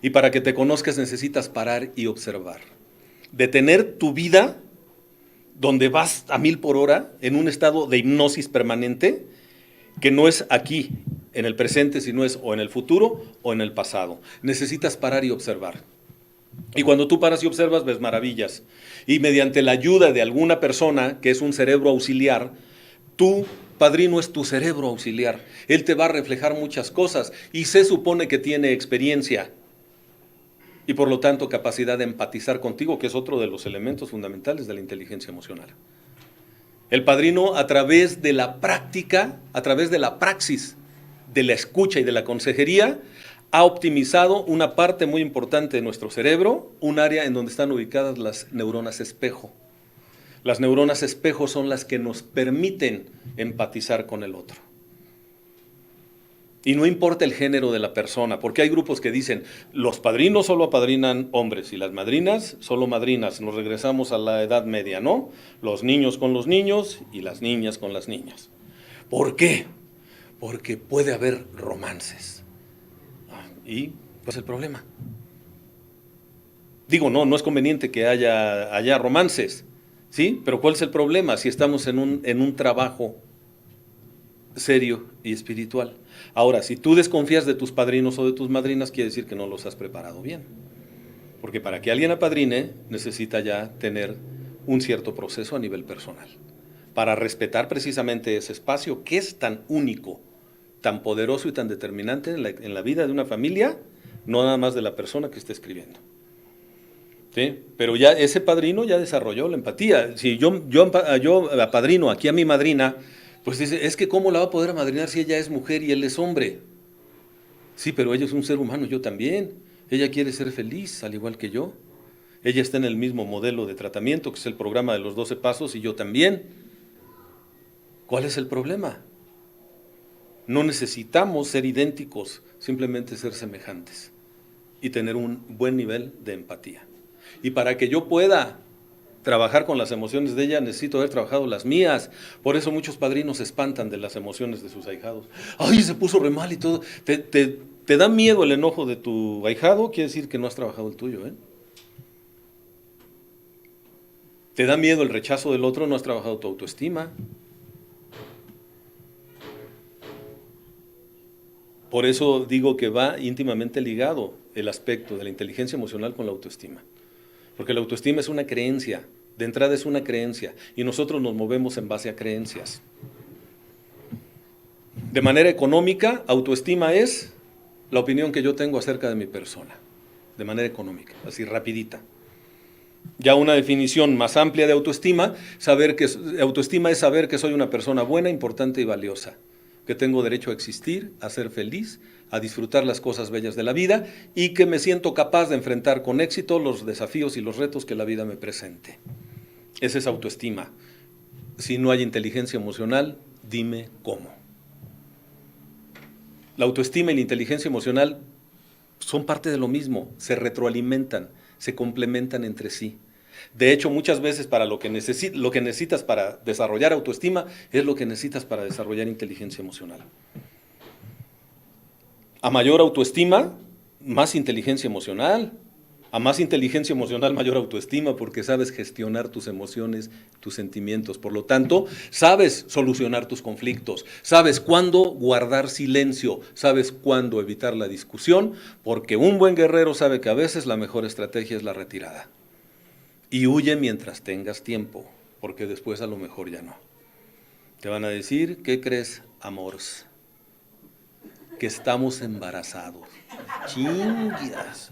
Y para que te conozcas necesitas parar y observar. Detener tu vida, donde vas a 1000 por hora, en un estado de hipnosis permanente, que no es aquí, en el presente, sino es o en el futuro o en el pasado. Necesitas parar y observar. Y cuando tú paras y observas, ves maravillas. Y mediante la ayuda de alguna persona, que es un cerebro auxiliar, tu padrino es tu cerebro auxiliar. Él te va a reflejar muchas cosas y se supone que tiene experiencia y por lo tanto capacidad de empatizar contigo, que es otro de los elementos fundamentales de la inteligencia emocional. El padrino, a través de la práctica, a través de la praxis, de la escucha y de la consejería, ha optimizado una parte muy importante de nuestro cerebro, un área en donde están ubicadas las neuronas espejo. Las neuronas espejo son las que nos permiten empatizar con el otro. Y no importa el género de la persona, porque hay grupos que dicen, los padrinos solo apadrinan hombres y las madrinas solo madrinas. Nos regresamos a la Edad Media, ¿no? Los niños con los niños y las niñas con las niñas. ¿Por qué? Porque puede haber romances. Y pues el problema. Digo, no es conveniente que haya romances, ¿sí? Pero ¿cuál es el problema si estamos en un trabajo serio y espiritual? Ahora, si tú desconfías de tus padrinos o de tus madrinas, quiere decir que no los has preparado bien. Porque para que alguien apadrine, necesita ya tener un cierto proceso a nivel personal. Para respetar precisamente ese espacio que es tan único, tan poderoso y tan determinante en la vida de una familia, no nada más de la persona que está escribiendo. ¿Sí? Pero ya ese padrino ya desarrolló la empatía. Si yo apadrino aquí a mi madrina, pues dice, es que ¿cómo la va a poder amadrinar si ella es mujer y él es hombre? Sí, pero ella es un ser humano, yo también. Ella quiere ser feliz, al igual que yo. Ella está en el mismo modelo de tratamiento, que es el programa de los 12 pasos, y yo también. ¿Cuál es el problema? No necesitamos ser idénticos, simplemente ser semejantes y tener un buen nivel de empatía. Y para que yo pueda trabajar con las emociones de ella, necesito haber trabajado las mías. Por eso muchos padrinos se espantan de las emociones de sus ahijados. ¡Ay, se puso re mal y todo! ¿Te da miedo el enojo de tu ahijado? Quiere decir que no has trabajado el tuyo, ¿eh? ¿Te da miedo el rechazo del otro? No has trabajado tu autoestima. Por eso digo que va íntimamente ligado el aspecto de la inteligencia emocional con la autoestima. Porque la autoestima es una creencia, de entrada es una creencia, y nosotros nos movemos en base a creencias. De manera económica, autoestima es la opinión que yo tengo acerca de mi persona, de manera económica, así rapidita. Ya una definición más amplia de autoestima, autoestima es saber que soy una persona buena, importante y valiosa, que tengo derecho a existir, a ser feliz, a disfrutar las cosas bellas de la vida y que me siento capaz de enfrentar con éxito los desafíos y los retos que la vida me presente. Esa es autoestima. Si no hay inteligencia emocional, dime cómo. La autoestima y la inteligencia emocional son parte de lo mismo, se retroalimentan, se complementan entre sí. De hecho, muchas veces para lo que necesitas para desarrollar autoestima es lo que necesitas para desarrollar inteligencia emocional. A mayor autoestima, más inteligencia emocional. A más inteligencia emocional, mayor autoestima, porque sabes gestionar tus emociones, tus sentimientos. Por lo tanto, sabes solucionar tus conflictos, sabes cuándo guardar silencio, sabes cuándo evitar la discusión, porque un buen guerrero sabe que a veces la mejor estrategia es la retirada. Y huye mientras tengas tiempo, porque después a lo mejor ya no. Te van a decir, ¿qué crees, amores? Que estamos embarazados. Chingas.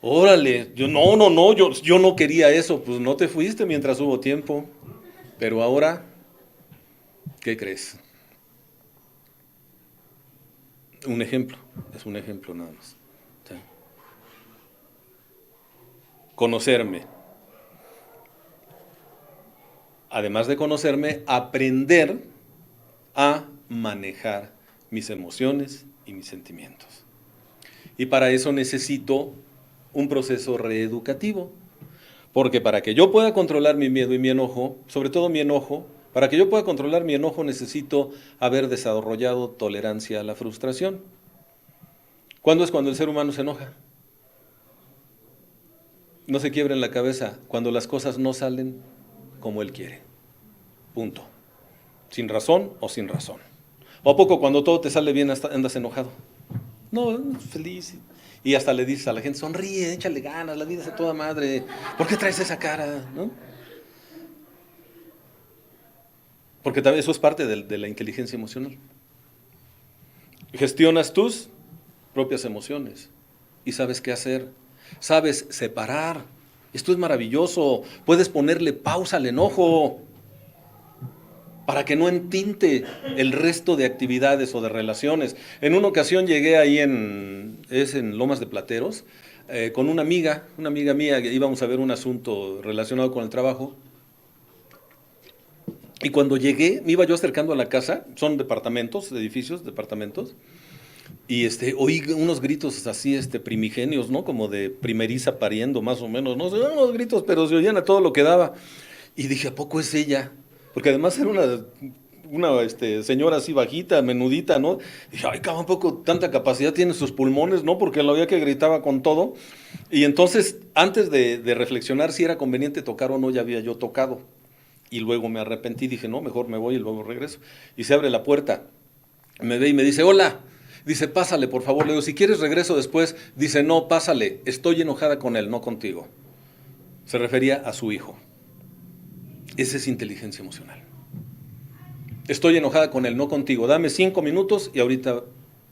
Órale, yo no quería eso. Pues no te fuiste mientras hubo tiempo. Pero ahora, ¿qué crees? Un ejemplo, es un ejemplo nada más. ¿Sí? Conocerme. Además de conocerme, aprender a manejar mis emociones y mis sentimientos. Y para eso necesito un proceso reeducativo, porque para que yo pueda controlar mi miedo y mi enojo, sobre todo mi enojo, para que yo pueda controlar mi enojo necesito haber desarrollado tolerancia a la frustración. ¿Cuándo es cuando el ser humano se enoja? No se quiebra en la cabeza, cuando las cosas no salen como él quiere. Punto. Sin razón o sin razón. ¿O a poco cuando todo te sale bien andas enojado? No, feliz. Y hasta le dices a la gente, sonríe, échale ganas, la vida es a toda madre. ¿Por qué traes esa cara? ¿No? Porque también eso es parte de la inteligencia emocional. Gestionas tus propias emociones y sabes qué hacer. Sabes separar. Esto es maravilloso. Puedes ponerle pausa al enojo para que no entinte el resto de actividades o de relaciones. En una ocasión llegué ahí en Lomas de Plateros, con una amiga mía, que íbamos a ver un asunto relacionado con el trabajo, Y cuando llegué, me iba yo acercando a la casa, son departamentos, edificios, departamentos, y oí unos gritos así, primigenios, ¿no? Como de primeriza pariendo, más o menos, no sé, unos gritos, pero se oían a todo lo que daba. Y dije, ¿a poco es ella? Porque además era una señora así bajita, menudita, ¿no? Dije, ay, cabrón, poco tanta capacidad tiene sus pulmones, ¿no? Porque la veía que gritaba con todo. Y entonces, antes de reflexionar si era conveniente tocar o no, ya había yo tocado. Y luego me arrepentí, dije, no, mejor me voy y luego regreso. Y se abre la puerta, me ve y me dice, hola. Dice, pásale, por favor. Le digo, si quieres regreso después. Dice, no, pásale, estoy enojada con él, no contigo. Se refería a su hijo. Esa es inteligencia emocional. Estoy enojada con él, no contigo. Dame 5 minutos y ahorita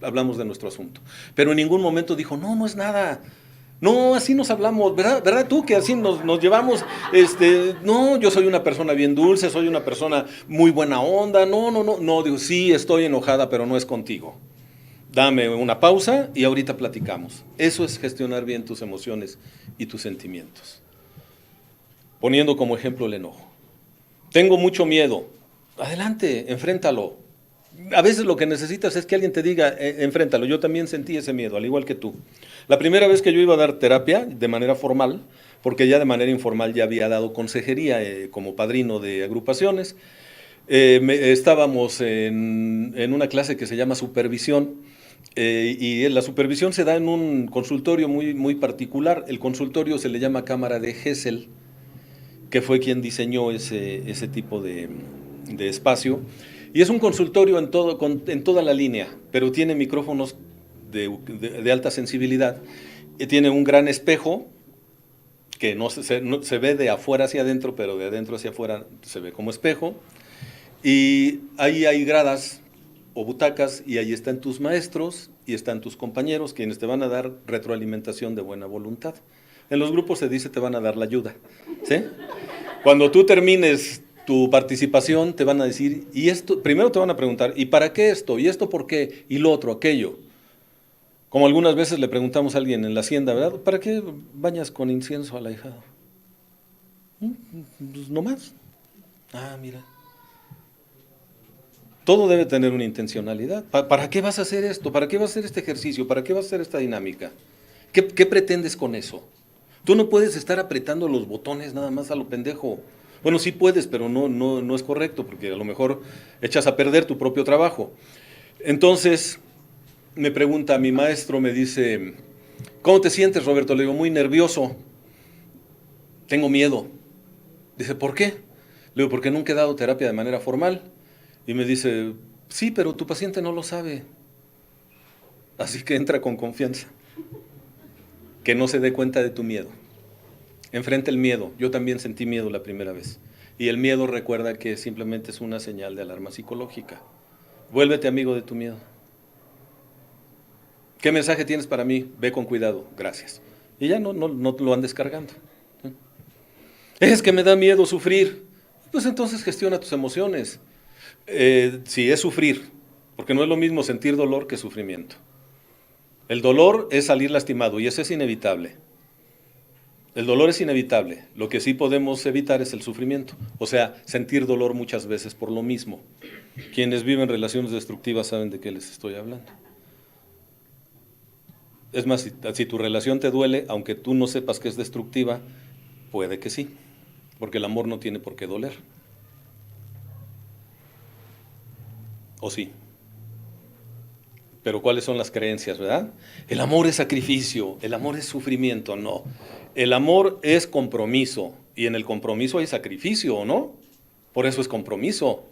hablamos de nuestro asunto. Pero en ningún momento dijo, no, no es nada. No, así nos hablamos, ¿verdad tú que así nos llevamos? No, yo soy una persona bien dulce, soy una persona muy buena onda. No, digo, sí, estoy enojada, pero no es contigo. Dame una pausa y ahorita platicamos. Eso es gestionar bien tus emociones y tus sentimientos. Poniendo como ejemplo el enojo. Tengo mucho miedo. Adelante, enfréntalo. A veces lo que necesitas es que alguien te diga, enfréntalo. Yo también sentí ese miedo, al igual que tú. La primera vez que yo iba a dar terapia de manera formal, porque ya de manera informal ya había dado consejería como padrino de agrupaciones, estábamos en una clase que se llama supervisión, y la supervisión se da en un consultorio muy, muy particular. El consultorio se le llama Cámara de Gesell, que fue quien diseñó ese tipo de espacio. Y es un consultorio en toda la línea, pero tiene micrófonos de alta sensibilidad. Y tiene un gran espejo que no se ve de afuera hacia adentro, pero de adentro hacia afuera se ve como espejo. Y ahí hay gradas o butacas y ahí están tus maestros y están tus compañeros, quienes te van a dar retroalimentación de buena voluntad. En los grupos se dice te van a dar la ayuda, ¿sí? Cuando tú termines tu participación te van a decir, y esto, primero te van a preguntar, ¿y para qué esto? ¿Y esto por qué? ¿Y lo otro, aquello? Como algunas veces le preguntamos a alguien en la hacienda, ¿verdad? ¿Para qué bañas con incienso al ahijado? Pues no más. Ah, mira. Todo debe tener una intencionalidad. ¿Para qué vas a hacer esto? ¿Para qué vas a hacer este ejercicio? ¿Para qué vas a hacer esta dinámica? ¿Qué pretendes con eso? Tú no puedes estar apretando los botones nada más a lo pendejo. Bueno, sí puedes, pero no es correcto, porque a lo mejor echas a perder tu propio trabajo. Entonces, me pregunta mi maestro, me dice, ¿cómo te sientes, Roberto? Le digo, muy nervioso, tengo miedo. Dice, ¿por qué? Le digo, porque nunca he dado terapia de manera formal. Y me dice, sí, pero tu paciente no lo sabe. Así que entra con confianza. Que no se dé cuenta de tu miedo. Enfrenta el miedo. Yo también sentí miedo la primera vez. Y el miedo, recuerda que simplemente es una señal de alarma psicológica. Vuélvete amigo de tu miedo. ¿Qué mensaje tienes para mí? Ve con cuidado. Gracias. Y ya no lo andes cargando. Es que me da miedo sufrir. Pues entonces gestiona tus emociones. Si es sufrir, porque no es lo mismo sentir dolor que sufrimiento. El dolor es salir lastimado y eso es inevitable. El dolor es inevitable. Lo que sí podemos evitar es el sufrimiento. O sea, sentir dolor muchas veces por lo mismo. Quienes viven relaciones destructivas saben de qué les estoy hablando. Es más, si tu relación te duele, aunque tú no sepas que es destructiva, puede que sí, porque el amor no tiene por qué doler. ¿O sí? Pero ¿cuáles son las creencias, verdad? El amor es sacrificio, el amor es sufrimiento, no. El amor es compromiso, y en el compromiso hay sacrificio, ¿no? Por eso es compromiso.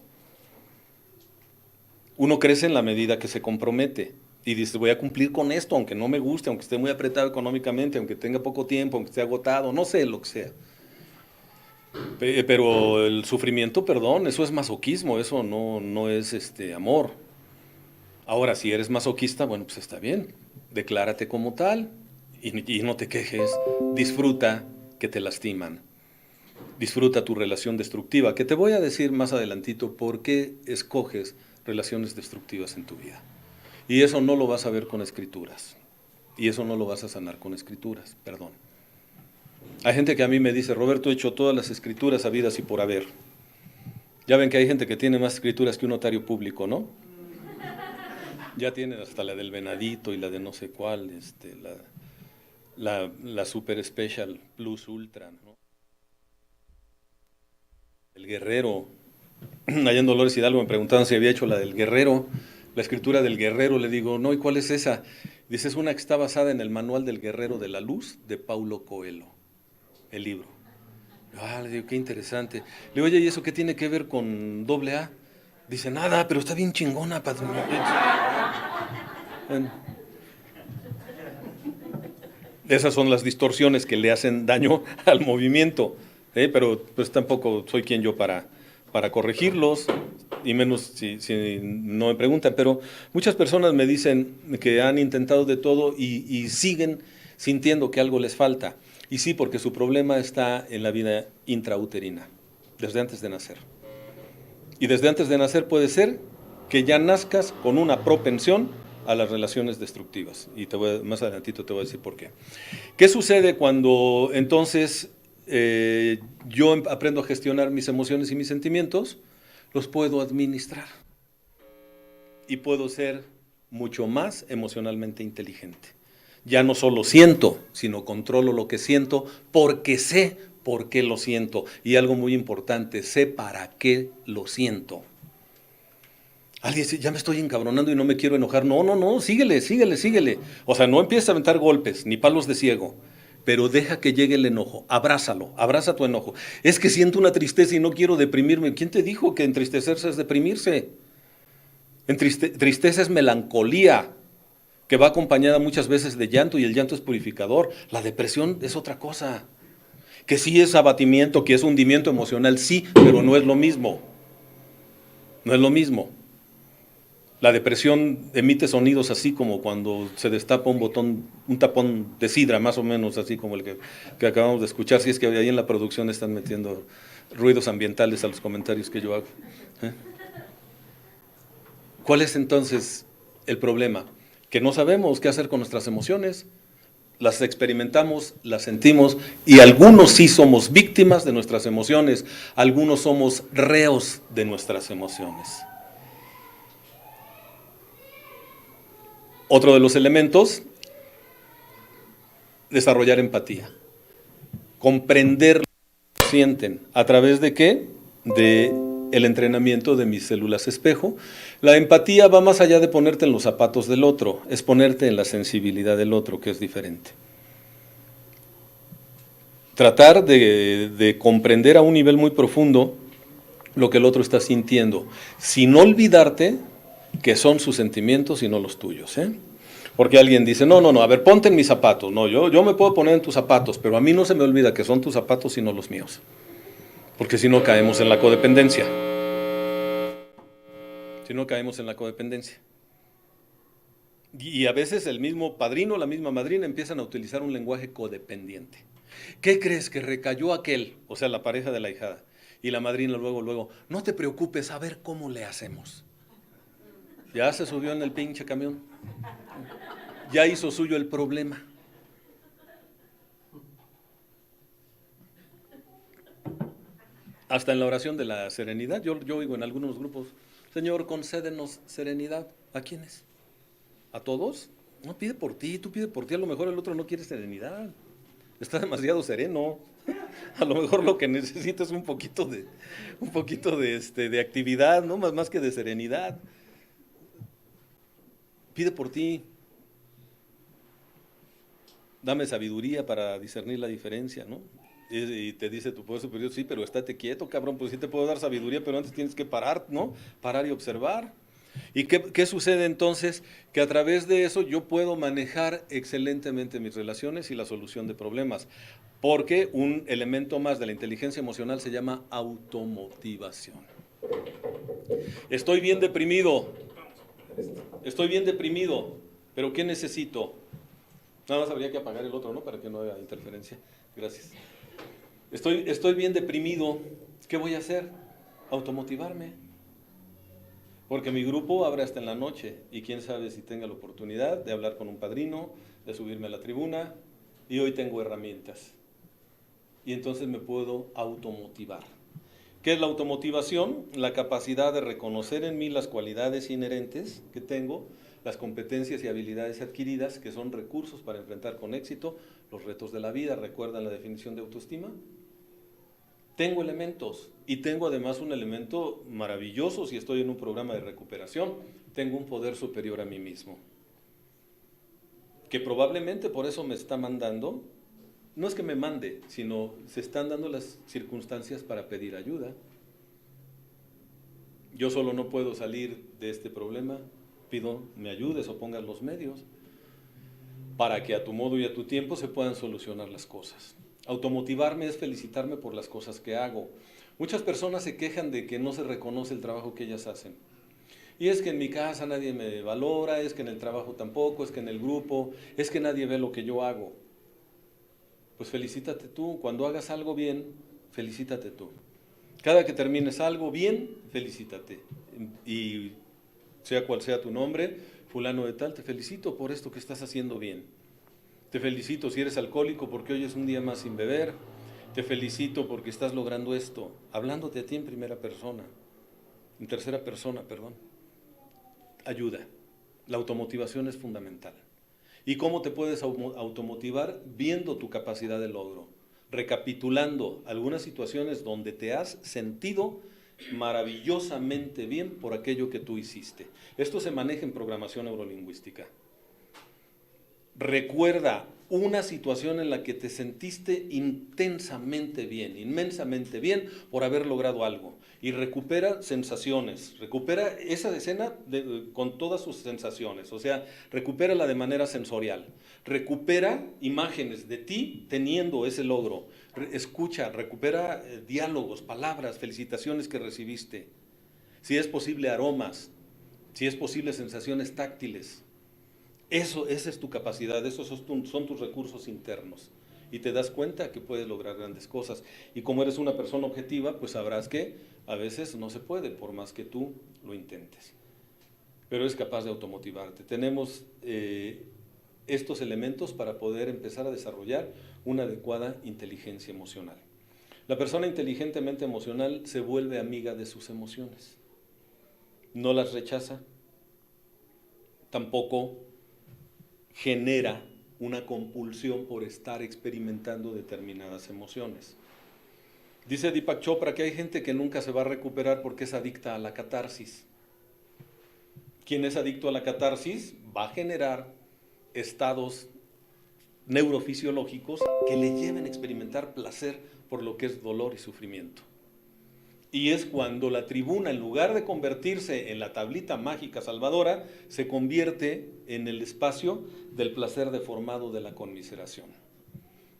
Uno crece en la medida que se compromete, y dice, voy a cumplir con esto, aunque no me guste, aunque esté muy apretado económicamente, aunque tenga poco tiempo, aunque esté agotado, no sé, lo que sea. Pero el sufrimiento, perdón, eso es masoquismo, eso no es amor. Ahora, si eres masoquista, bueno, pues está bien, declárate como tal y no te quejes, disfruta que te lastiman, disfruta tu relación destructiva, que te voy a decir más adelantito por qué escoges relaciones destructivas en tu vida. Y eso no lo vas a ver con escrituras, y eso no lo vas a sanar con escrituras, perdón. Hay gente que a mí me dice, Roberto, he hecho todas las escrituras habidas y por haber. Ya ven que hay gente que tiene más escrituras que un notario público, ¿no? Ya tienen hasta la del venadito y la de no sé cuál, la Super Special Plus Ultra, ¿no? El Guerrero. Allá en Dolores Hidalgo me preguntaban si había hecho la del Guerrero, la escritura del Guerrero. Le digo, no, ¿y cuál es esa? Dice, es una que está basada en el Manual del Guerrero de la Luz de Paulo Coelho, el libro. Ah, le digo, qué interesante. Le digo, oye, ¿y eso qué tiene que ver con doble A? Dice, nada, pero está bien chingona, padre. Bueno, esas son las distorsiones que le hacen daño al movimiento, pero pues tampoco soy quien yo para corregirlos, y menos si no me preguntan, pero muchas personas me dicen que han intentado de todo y siguen sintiendo que algo les falta. Y sí, porque su problema está en la vida intrauterina, desde antes de nacer. Y desde antes de nacer puede ser que ya nazcas con una propensión a las relaciones destructivas. Y más adelantito te voy a decir por qué. ¿Qué sucede cuando entonces yo aprendo a gestionar mis emociones y mis sentimientos? Los puedo administrar. Y puedo ser mucho más emocionalmente inteligente. Ya no solo siento, sino controlo lo que siento porque sé por qué lo siento. Y algo muy importante, sé para qué lo siento. Alguien dice, ya me estoy encabronando y no me quiero enojar. No, no, no, síguele, síguele, síguele. O sea, no empieces a aventar golpes, ni palos de ciego, pero deja que llegue el enojo, abrázalo, abraza tu enojo. Es que siento una tristeza y no quiero deprimirme. ¿Quién te dijo que entristecerse es deprimirse? Tristeza es melancolía, que va acompañada muchas veces de llanto, y el llanto es purificador. La depresión es otra cosa. Que sí es abatimiento, que es hundimiento emocional, sí, pero no es lo mismo. No es lo mismo. La depresión emite sonidos así como cuando se destapa un botón, un tapón de sidra, más o menos así como el que acabamos de escuchar. Si es que ahí en la producción están metiendo ruidos ambientales a los comentarios que yo hago. ¿Cuál es entonces el problema? Que no sabemos qué hacer con nuestras emociones. Las experimentamos, las sentimos, y algunos sí somos víctimas de nuestras emociones, algunos somos reos de nuestras emociones. Otro de los elementos, desarrollar empatía, comprender lo que sienten. ¿A través de qué? De el entrenamiento de mis células espejo. La empatía va más allá de ponerte en los zapatos del otro, es ponerte en la sensibilidad del otro, que es diferente. Tratar de comprender a un nivel muy profundo lo que el otro está sintiendo, sin olvidarte que son sus sentimientos y no los tuyos, ¿eh? Porque alguien dice, no, no, no, a ver, ponte en mis zapatos. No, yo me puedo poner en tus zapatos, pero a mí no se me olvida que son tus zapatos y no los míos. Porque si no caemos en la codependencia. Si no caemos en la codependencia. Y a veces el mismo padrino, la misma madrina empiezan a utilizar un lenguaje codependiente. ¿Qué crees? Que recayó aquel, o sea, la pareja de la hijada. Y la madrina luego, no te preocupes, a ver cómo le hacemos. Ya se subió en el pinche camión. Ya hizo suyo el problema. Hasta en la oración de la serenidad, yo oigo en algunos grupos, Señor, concédenos serenidad. ¿A quiénes? ¿A todos? No, pide por ti, tú pide por ti, a lo mejor el otro no quiere serenidad. Está demasiado sereno. A lo mejor lo que necesita es un poquito de actividad, ¿no? Más que de serenidad. Pide por ti. Dame sabiduría para discernir la diferencia, ¿no? Y te dice tu poder superior, sí, pero estate quieto, cabrón, pues sí te puedo dar sabiduría, pero antes tienes que parar, ¿no? Parar y observar. ¿Y qué sucede entonces? Que a través de eso yo puedo manejar excelentemente mis relaciones y la solución de problemas. Porque un elemento más de la inteligencia emocional se llama automotivación. Estoy bien deprimido, pero ¿qué necesito? Nada más habría que apagar el otro, ¿no? Para que no haya interferencia. Gracias. Estoy bien deprimido, ¿qué voy a hacer? Automotivarme. Porque mi grupo abre hasta en la noche y quién sabe si tenga la oportunidad de hablar con un padrino, de subirme a la tribuna, y hoy tengo herramientas. Y entonces me puedo automotivar. ¿Qué es la automotivación? La capacidad de reconocer en mí las cualidades inherentes que tengo, las competencias y habilidades adquiridas, que son recursos para enfrentar con éxito los retos de la vida. ¿Recuerdan la definición de autoestima? Tengo elementos y tengo además un elemento maravilloso si estoy en un programa de recuperación. Tengo un poder superior a mí mismo, que probablemente por eso me está mandando. No es que me mande, sino se están dando las circunstancias para pedir ayuda. Yo solo no puedo salir de este problema, pido me ayudes o pongas los medios para que a tu modo y a tu tiempo se puedan solucionar las cosas. Automotivarme es felicitarme por las cosas que hago. Muchas personas se quejan de que no se reconoce el trabajo que ellas hacen. Y es que en mi casa nadie me valora, es que en el trabajo tampoco, es que en el grupo, es que nadie ve lo que yo hago. Pues felicítate tú, cuando hagas algo bien, felicítate tú. Cada que termines algo bien, felicítate. Y sea cual sea tu nombre, fulano de tal, te felicito por esto que estás haciendo bien. Te felicito si eres alcohólico porque hoy es un día más sin beber. Te felicito porque estás logrando esto, hablándote a ti en primera persona, en tercera persona, perdón. Ayuda. La automotivación es fundamental. ¿Y cómo te puedes automotivar? Viendo tu capacidad de logro, recapitulando algunas situaciones donde te has sentido maravillosamente bien por aquello que tú hiciste. Esto se maneja en programación neurolingüística. Recuerda una situación en la que te sentiste intensamente bien, inmensamente bien por haber logrado algo. Y recupera sensaciones, recupera esa escena con todas sus sensaciones, o sea, recupérala de manera sensorial. Recupera imágenes de ti teniendo ese logro. Escucha, recupera diálogos, palabras, felicitaciones que recibiste. Si es posible, aromas, si es posible, sensaciones táctiles. Esa es tu capacidad, esos son tus recursos internos. Y te das cuenta que puedes lograr grandes cosas. Y como eres una persona objetiva, pues sabrás que a veces no se puede, por más que tú lo intentes. Pero eres capaz de automotivarte. Tenemos estos elementos para poder empezar a desarrollar una adecuada inteligencia emocional. La persona inteligentemente emocional se vuelve amiga de sus emociones. No las rechaza, tampoco genera una compulsión por estar experimentando determinadas emociones. Dice Deepak Chopra que hay gente que nunca se va a recuperar porque es adicta a la catarsis. Quien es adicto a la catarsis va a generar estados neurofisiológicos que le lleven a experimentar placer por lo que es dolor y sufrimiento. Y es cuando la tribuna, en lugar de convertirse en la tablita mágica salvadora, se convierte en el espacio del placer deformado de la conmiseración.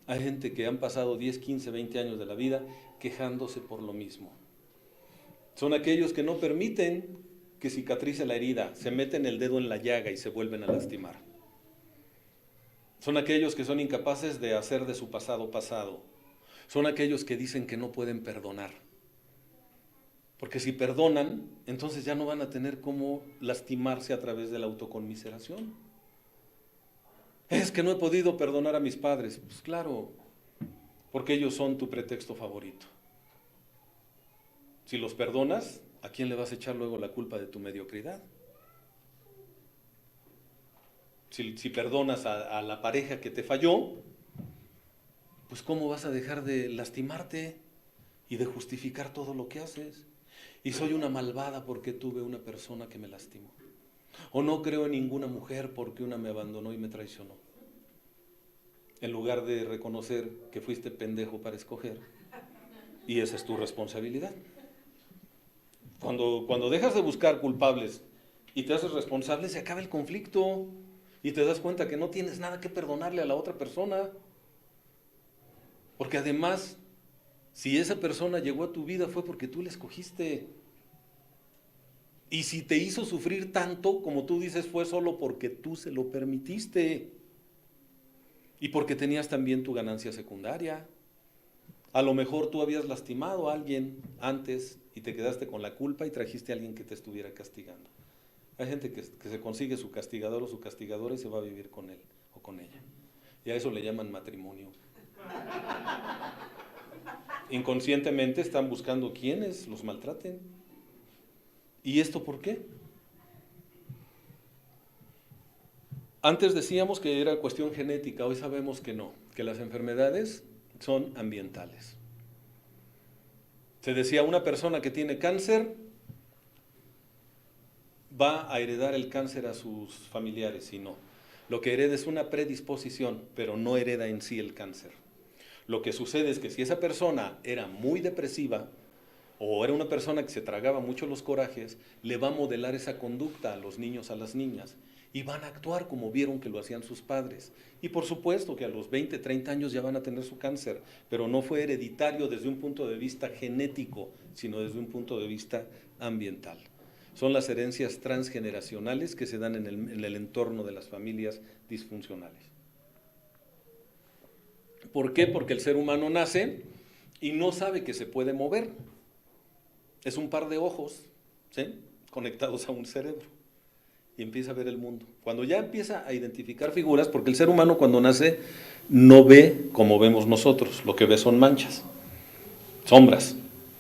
Hay gente que han pasado 10, 15, 20 años de la vida quejándose por lo mismo. Son aquellos que no permiten que cicatrice la herida, se meten el dedo en la llaga y se vuelven a lastimar. Son aquellos que son incapaces de hacer de su pasado pasado. Son aquellos que dicen que no pueden perdonar. Porque si perdonan, entonces ya no van a tener cómo lastimarse a través de la autoconmiseración. Es que no he podido perdonar a mis padres. Pues claro, porque ellos son tu pretexto favorito. Si los perdonas, ¿a quién le vas a echar luego la culpa de tu mediocridad? Si perdonas a la pareja que te falló, pues ¿cómo vas a dejar de lastimarte y de justificar todo lo que haces? Y soy una malvada porque tuve una persona que me lastimó. O no creo en ninguna mujer porque una me abandonó y me traicionó. En lugar de reconocer que fuiste pendejo para escoger. Y esa es tu responsabilidad. Cuando dejas de buscar culpables y te haces responsable, se acaba el conflicto. Y te das cuenta que no tienes nada que perdonarle a la otra persona. Porque además, si esa persona llegó a tu vida fue porque tú la escogiste. Y si te hizo sufrir tanto, como tú dices, fue solo porque tú se lo permitiste. Y porque tenías también tu ganancia secundaria. A lo mejor tú habías lastimado a alguien antes y te quedaste con la culpa y trajiste a alguien que te estuviera castigando. Hay gente que se consigue su castigador o su castigadora y se va a vivir con él o con ella. Y a eso le llaman matrimonio. inconscientemente están buscando quienes los maltraten. ¿Y esto por qué? Antes decíamos que era cuestión genética, hoy sabemos que no, que las enfermedades son ambientales. Se decía, una persona que tiene cáncer va a heredar el cáncer a sus familiares, y no. Lo que hereda es una predisposición, pero no hereda en sí el cáncer. Lo que sucede es que si esa persona era muy depresiva, o era una persona que se tragaba mucho los corajes, le va a modelar esa conducta a los niños, a las niñas, y van a actuar como vieron que lo hacían sus padres. Y por supuesto que a los 20, 30 años ya van a tener su cáncer, pero no fue hereditario desde un punto de vista genético, sino desde un punto de vista ambiental. Son las herencias transgeneracionales que se dan en el entorno de las familias disfuncionales. ¿Por qué? Porque el ser humano nace y no sabe que se puede mover. Es un par de ojos, ¿sí?, conectados a un cerebro, y empieza a ver el mundo. Cuando ya empieza a identificar figuras, porque el ser humano cuando nace no ve como vemos nosotros, lo que ve son manchas, sombras,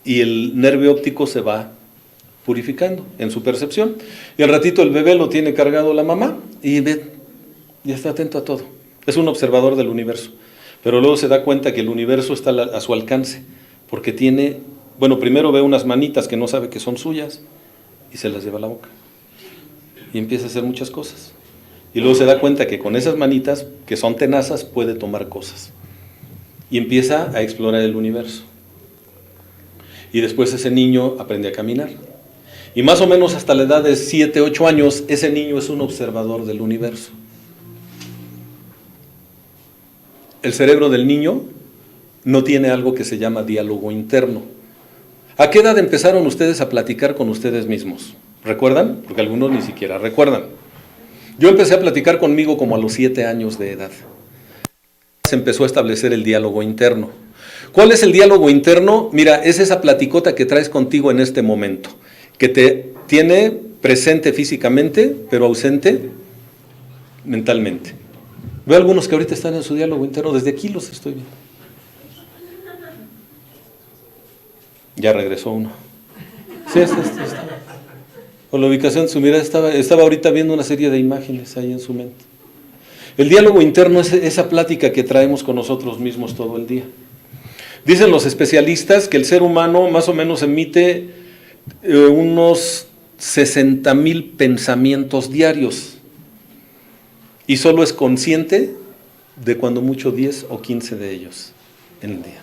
y el nervio óptico se va purificando en su percepción, y al ratito el bebé lo tiene cargado la mamá, y ve, ya está atento a todo, es un observador del universo, pero luego se da cuenta que el universo está a su alcance, porque tiene, bueno, primero ve unas manitas que no sabe que son suyas, y se las lleva a la boca, y empieza a hacer muchas cosas, y luego se da cuenta que con esas manitas, que son tenazas, puede tomar cosas, y empieza a explorar el universo, y después ese niño aprende a caminar, y más o menos hasta la edad de 7, 8 años, ese niño es un observador del universo. El cerebro del niño no tiene algo que se llama diálogo interno. ¿A qué edad empezaron ustedes a platicar con ustedes mismos? ¿Recuerdan? Porque algunos ni siquiera recuerdan. Yo empecé a platicar conmigo como a los 7 años de edad. Se empezó a establecer el diálogo interno. ¿Cuál es el diálogo interno? Mira, es esa platicota que traes contigo en este momento, que te tiene presente físicamente, pero ausente mentalmente. Veo algunos que ahorita están en su diálogo interno, desde aquí los estoy viendo. Ya regresó uno. Sí, está. Por la ubicación de su mirada estaba ahorita viendo una serie de imágenes ahí en su mente. El diálogo interno es esa plática que traemos con nosotros mismos todo el día. Dicen los especialistas que el ser humano más o menos emite unos 60,000 pensamientos diarios y solo es consciente de cuando mucho 10 o 15 de ellos en el día.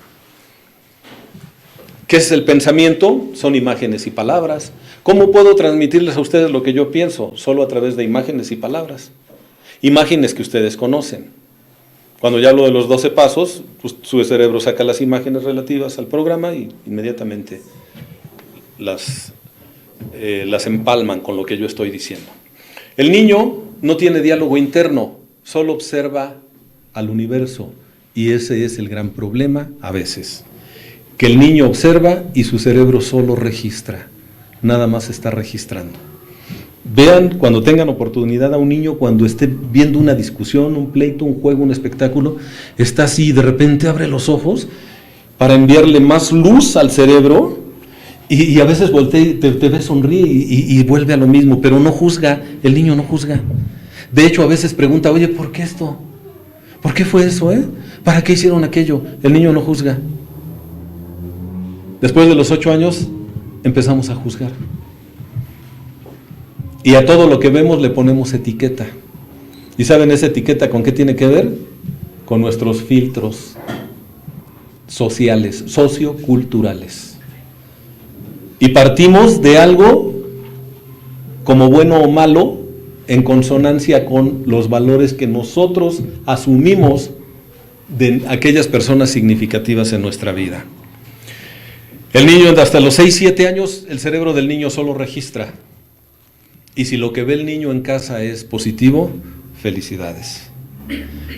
¿Qué es el pensamiento? Son imágenes y palabras. ¿Cómo puedo transmitirles a ustedes lo que yo pienso? Solo a través de imágenes y palabras. Imágenes que ustedes conocen. Cuando ya hablo de los 12 pasos, pues su cerebro saca las imágenes relativas al programa y inmediatamente las empalman con lo que yo estoy diciendo. El niño no tiene diálogo interno, solo observa al universo, y ese es el gran problema a veces, que el niño observa y su cerebro solo registra, nada más está registrando. Vean cuando tengan oportunidad a un niño cuando esté viendo una discusión, un pleito, un juego, un espectáculo, está así y de repente abre los ojos para enviarle más luz al cerebro y a veces voltea y te ve, sonríe y vuelve a lo mismo, pero no juzga, el niño no juzga. De hecho a veces pregunta, oye, ¿por qué esto? ¿Por qué fue eso? ¿Para qué hicieron aquello? El niño no juzga. Después de los 8 años empezamos a juzgar. Y a todo lo que vemos le ponemos etiqueta. ¿Y saben esa etiqueta con qué tiene que ver? Con nuestros filtros sociales, socioculturales. Y partimos de algo como bueno o malo en consonancia con los valores que nosotros asumimos de aquellas personas significativas en nuestra vida. El niño hasta los 6, 7 años, el cerebro del niño solo registra. Y si lo que ve el niño en casa es positivo, felicidades.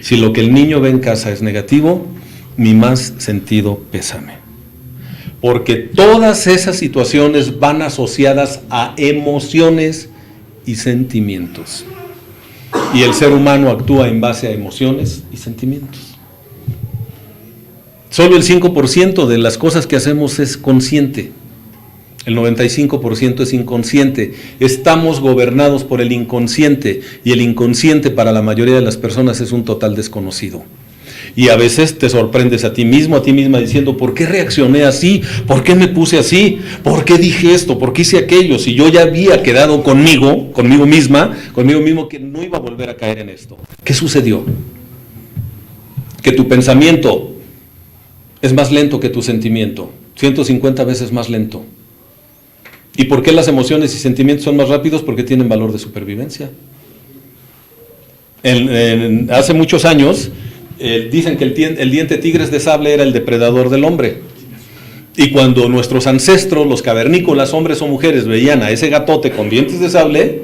Si lo que el niño ve en casa es negativo, mi más sentido pésame. Porque todas esas situaciones van asociadas a emociones y sentimientos. Y el ser humano actúa en base a emociones y sentimientos. Solo el 5% de las cosas que hacemos es consciente. El 95% es inconsciente. Estamos gobernados por el inconsciente, y el inconsciente para la mayoría de las personas es un total desconocido. Y a veces te sorprendes a ti mismo, a ti misma, diciendo, ¿por qué reaccioné así? ¿Por qué me puse así? ¿Por qué dije esto? ¿Por qué hice aquello? Si yo ya había quedado conmigo mismo, que no iba a volver a caer en esto. ¿Qué sucedió? Que tu pensamiento es más lento que tu sentimiento, 150 veces más lento. ¿Y por qué las emociones y sentimientos son más rápidos? Porque tienen valor de supervivencia. Hace muchos años, dicen que el diente tigres de sable era el depredador del hombre. Y cuando nuestros ancestros, los cavernícolas, hombres o mujeres, veían a ese gatote con dientes de sable,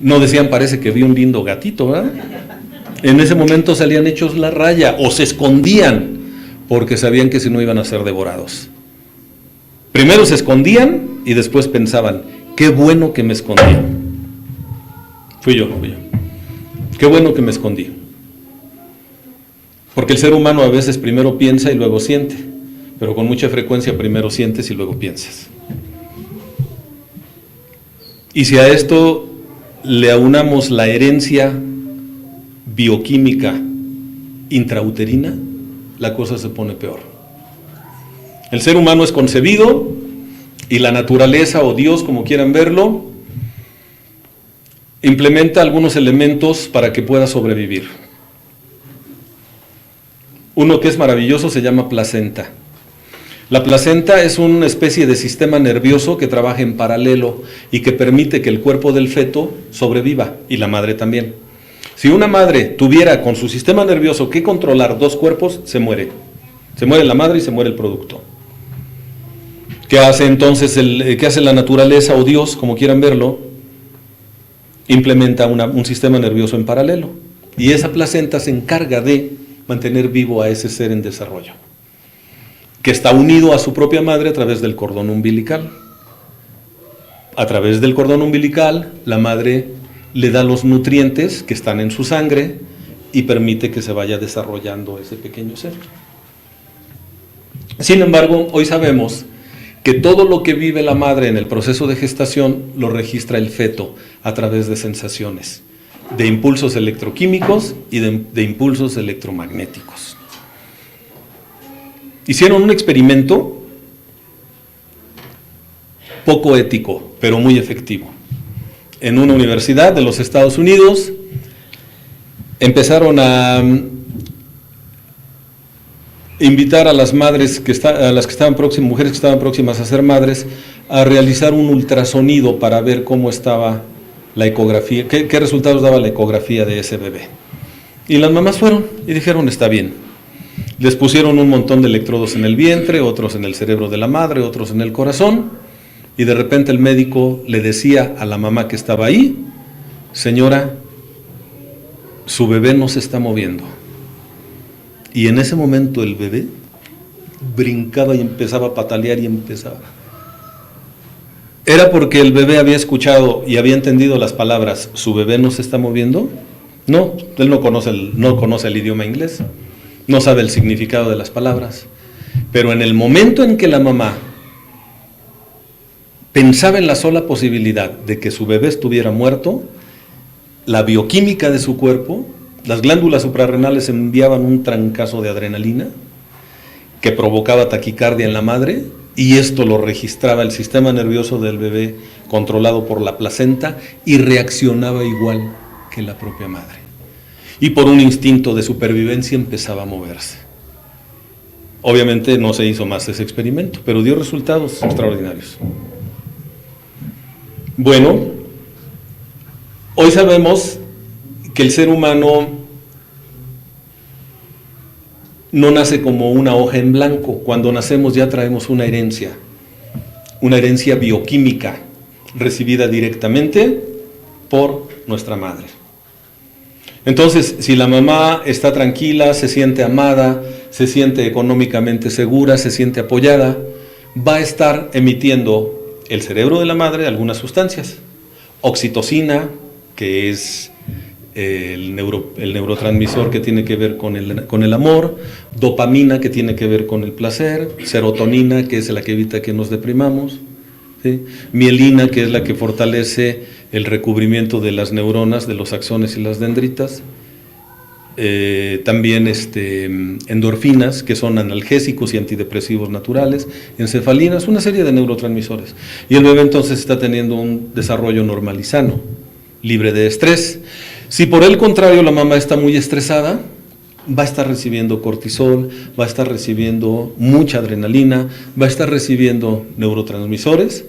no decían, parece que vi un lindo gatito, ¿verdad? En ese momento salían hechos la raya, o se escondían, porque sabían que si no iban a ser devorados. Primero se escondían y después pensaban, qué bueno que me escondí. Fui yo. Qué bueno que me escondí. Porque el ser humano a veces primero piensa y luego siente, pero con mucha frecuencia primero sientes y luego piensas. Y si a esto le aunamos la herencia bioquímica intrauterina, la cosa se pone peor. El ser humano es concebido y la naturaleza, o Dios, como quieran verlo, implementa algunos elementos para que pueda sobrevivir. Uno que es maravilloso se llama placenta. La placenta es una especie de sistema nervioso que trabaja en paralelo y que permite que el cuerpo del feto sobreviva, y la madre también. Si una madre tuviera con su sistema nervioso que controlar dos cuerpos, se muere. Se muere la madre y se muere el producto. ¿Qué hace entonces qué hace la naturaleza, o Dios, como quieran verlo? Implementa un sistema nervioso en paralelo. Y esa placenta se encarga de mantener vivo a ese ser en desarrollo, que está unido a su propia madre a través del cordón umbilical. A través del cordón umbilical, la madre le da los nutrientes que están en su sangre y permite que se vaya desarrollando ese pequeño ser. Sin embargo, hoy sabemos que todo lo que vive la madre en el proceso de gestación lo registra el feto a través de sensaciones, de impulsos electroquímicos y de impulsos electromagnéticos. Hicieron un experimento poco ético, pero muy efectivo. En una universidad de los Estados Unidos empezaron a invitar a las madres mujeres que estaban próximas a ser madres, a realizar un ultrasonido para ver cómo estaba la ecografía, qué resultados daba la ecografía de ese bebé. Y las mamás fueron y dijeron, está bien. Les pusieron un montón de electrodos en el vientre, otros en el cerebro de la madre, otros en el corazón, y de repente el médico le decía a la mamá que estaba ahí, señora, su bebé no se está moviendo. Y en ese momento el bebé brincaba y empezaba a patalear y empezaba. ¿Era porque el bebé había escuchado y había entendido las palabras, su bebé no se está moviendo? No, él no conoce el idioma inglés, no sabe el significado de las palabras. Pero en el momento en que la mamá pensaba en la sola posibilidad de que su bebé estuviera muerto, la bioquímica de su cuerpo, las glándulas suprarrenales enviaban un trancazo de adrenalina que provocaba taquicardia en la madre, y esto lo registraba el sistema nervioso del bebé controlado por la placenta y reaccionaba igual que la propia madre. Y por un instinto de supervivencia empezaba a moverse. Obviamente no se hizo más ese experimento, pero dio resultados extraordinarios. Bueno, hoy sabemos que el ser humano no nace como una hoja en blanco. Cuando nacemos ya traemos una herencia bioquímica recibida directamente por nuestra madre. Entonces, si la mamá está tranquila, se siente amada, se siente económicamente segura, se siente apoyada, va a estar emitiendo el cerebro de la madre algunas sustancias. Oxitocina, que es el neurotransmisor que tiene que ver con el amor, dopamina que tiene que ver con el placer, serotonina que es la que evita que nos deprimamos, ¿sí? Mielina que es la que fortalece el recubrimiento de las neuronas, de los axones y las dendritas, también endorfinas que son analgésicos y antidepresivos naturales, encefalinas, una serie de neurotransmisores. Y el bebé entonces está teniendo un desarrollo normal y sano, libre de estrés. Si por el contrario la mamá está muy estresada, va a estar recibiendo cortisol, va a estar recibiendo mucha adrenalina, va a estar recibiendo neurotransmisores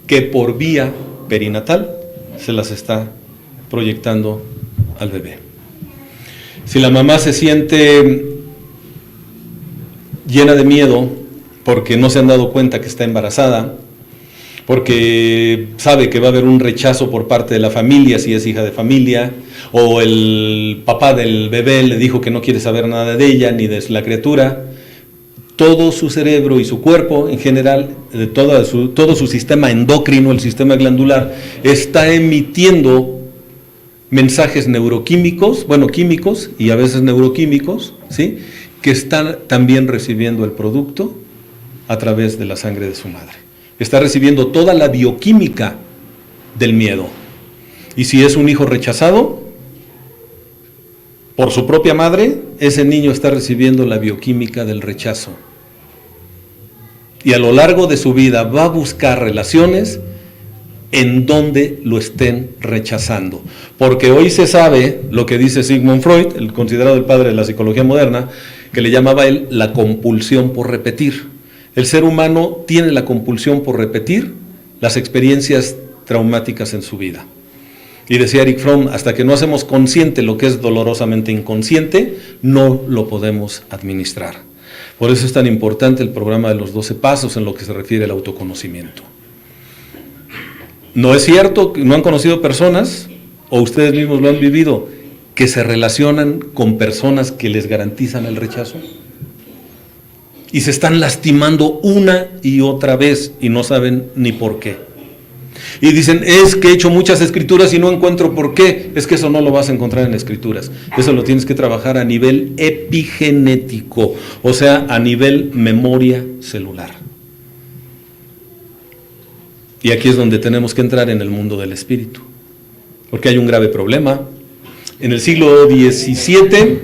que por vía perinatal se las está proyectando al bebé. Si la mamá se siente llena de miedo porque no se han dado cuenta que está embarazada, porque sabe que va a haber un rechazo por parte de la familia si es hija de familia, o el papá del bebé le dijo que no quiere saber nada de ella ni de la criatura, todo su cerebro y su cuerpo en general, todo su sistema endocrino, el sistema glandular, está emitiendo mensajes neuroquímicos, químicos y a veces neuroquímicos, ¿sí?, que están también recibiendo el producto a través de la sangre de su madre. Está recibiendo toda la bioquímica del miedo. Y si es un hijo rechazado por su propia madre, ese niño está recibiendo la bioquímica del rechazo. Y a lo largo de su vida va a buscar relaciones en donde lo estén rechazando. Porque hoy se sabe lo que dice Sigmund Freud, el considerado el padre de la psicología moderna, que le llamaba él la compulsión por repetir. El ser humano tiene la compulsión por repetir las experiencias traumáticas en su vida. Y decía Erich Fromm, hasta que no hacemos consciente lo que es dolorosamente inconsciente, no lo podemos administrar. Por eso es tan importante el programa de los 12 pasos en lo que se refiere al autoconocimiento. ¿No es cierto que no han conocido personas, o ustedes mismos lo han vivido, que se relacionan con personas que les garantizan el rechazo? Y se están lastimando una y otra vez y no saben ni por qué. Y dicen, es que he hecho muchas escrituras y no encuentro por qué. Es que eso no lo vas a encontrar en escrituras. Eso lo tienes que trabajar a nivel epigenético, o sea, a nivel memoria celular. Y aquí es donde tenemos que entrar en el mundo del espíritu, porque hay un grave problema. En el siglo XVIII,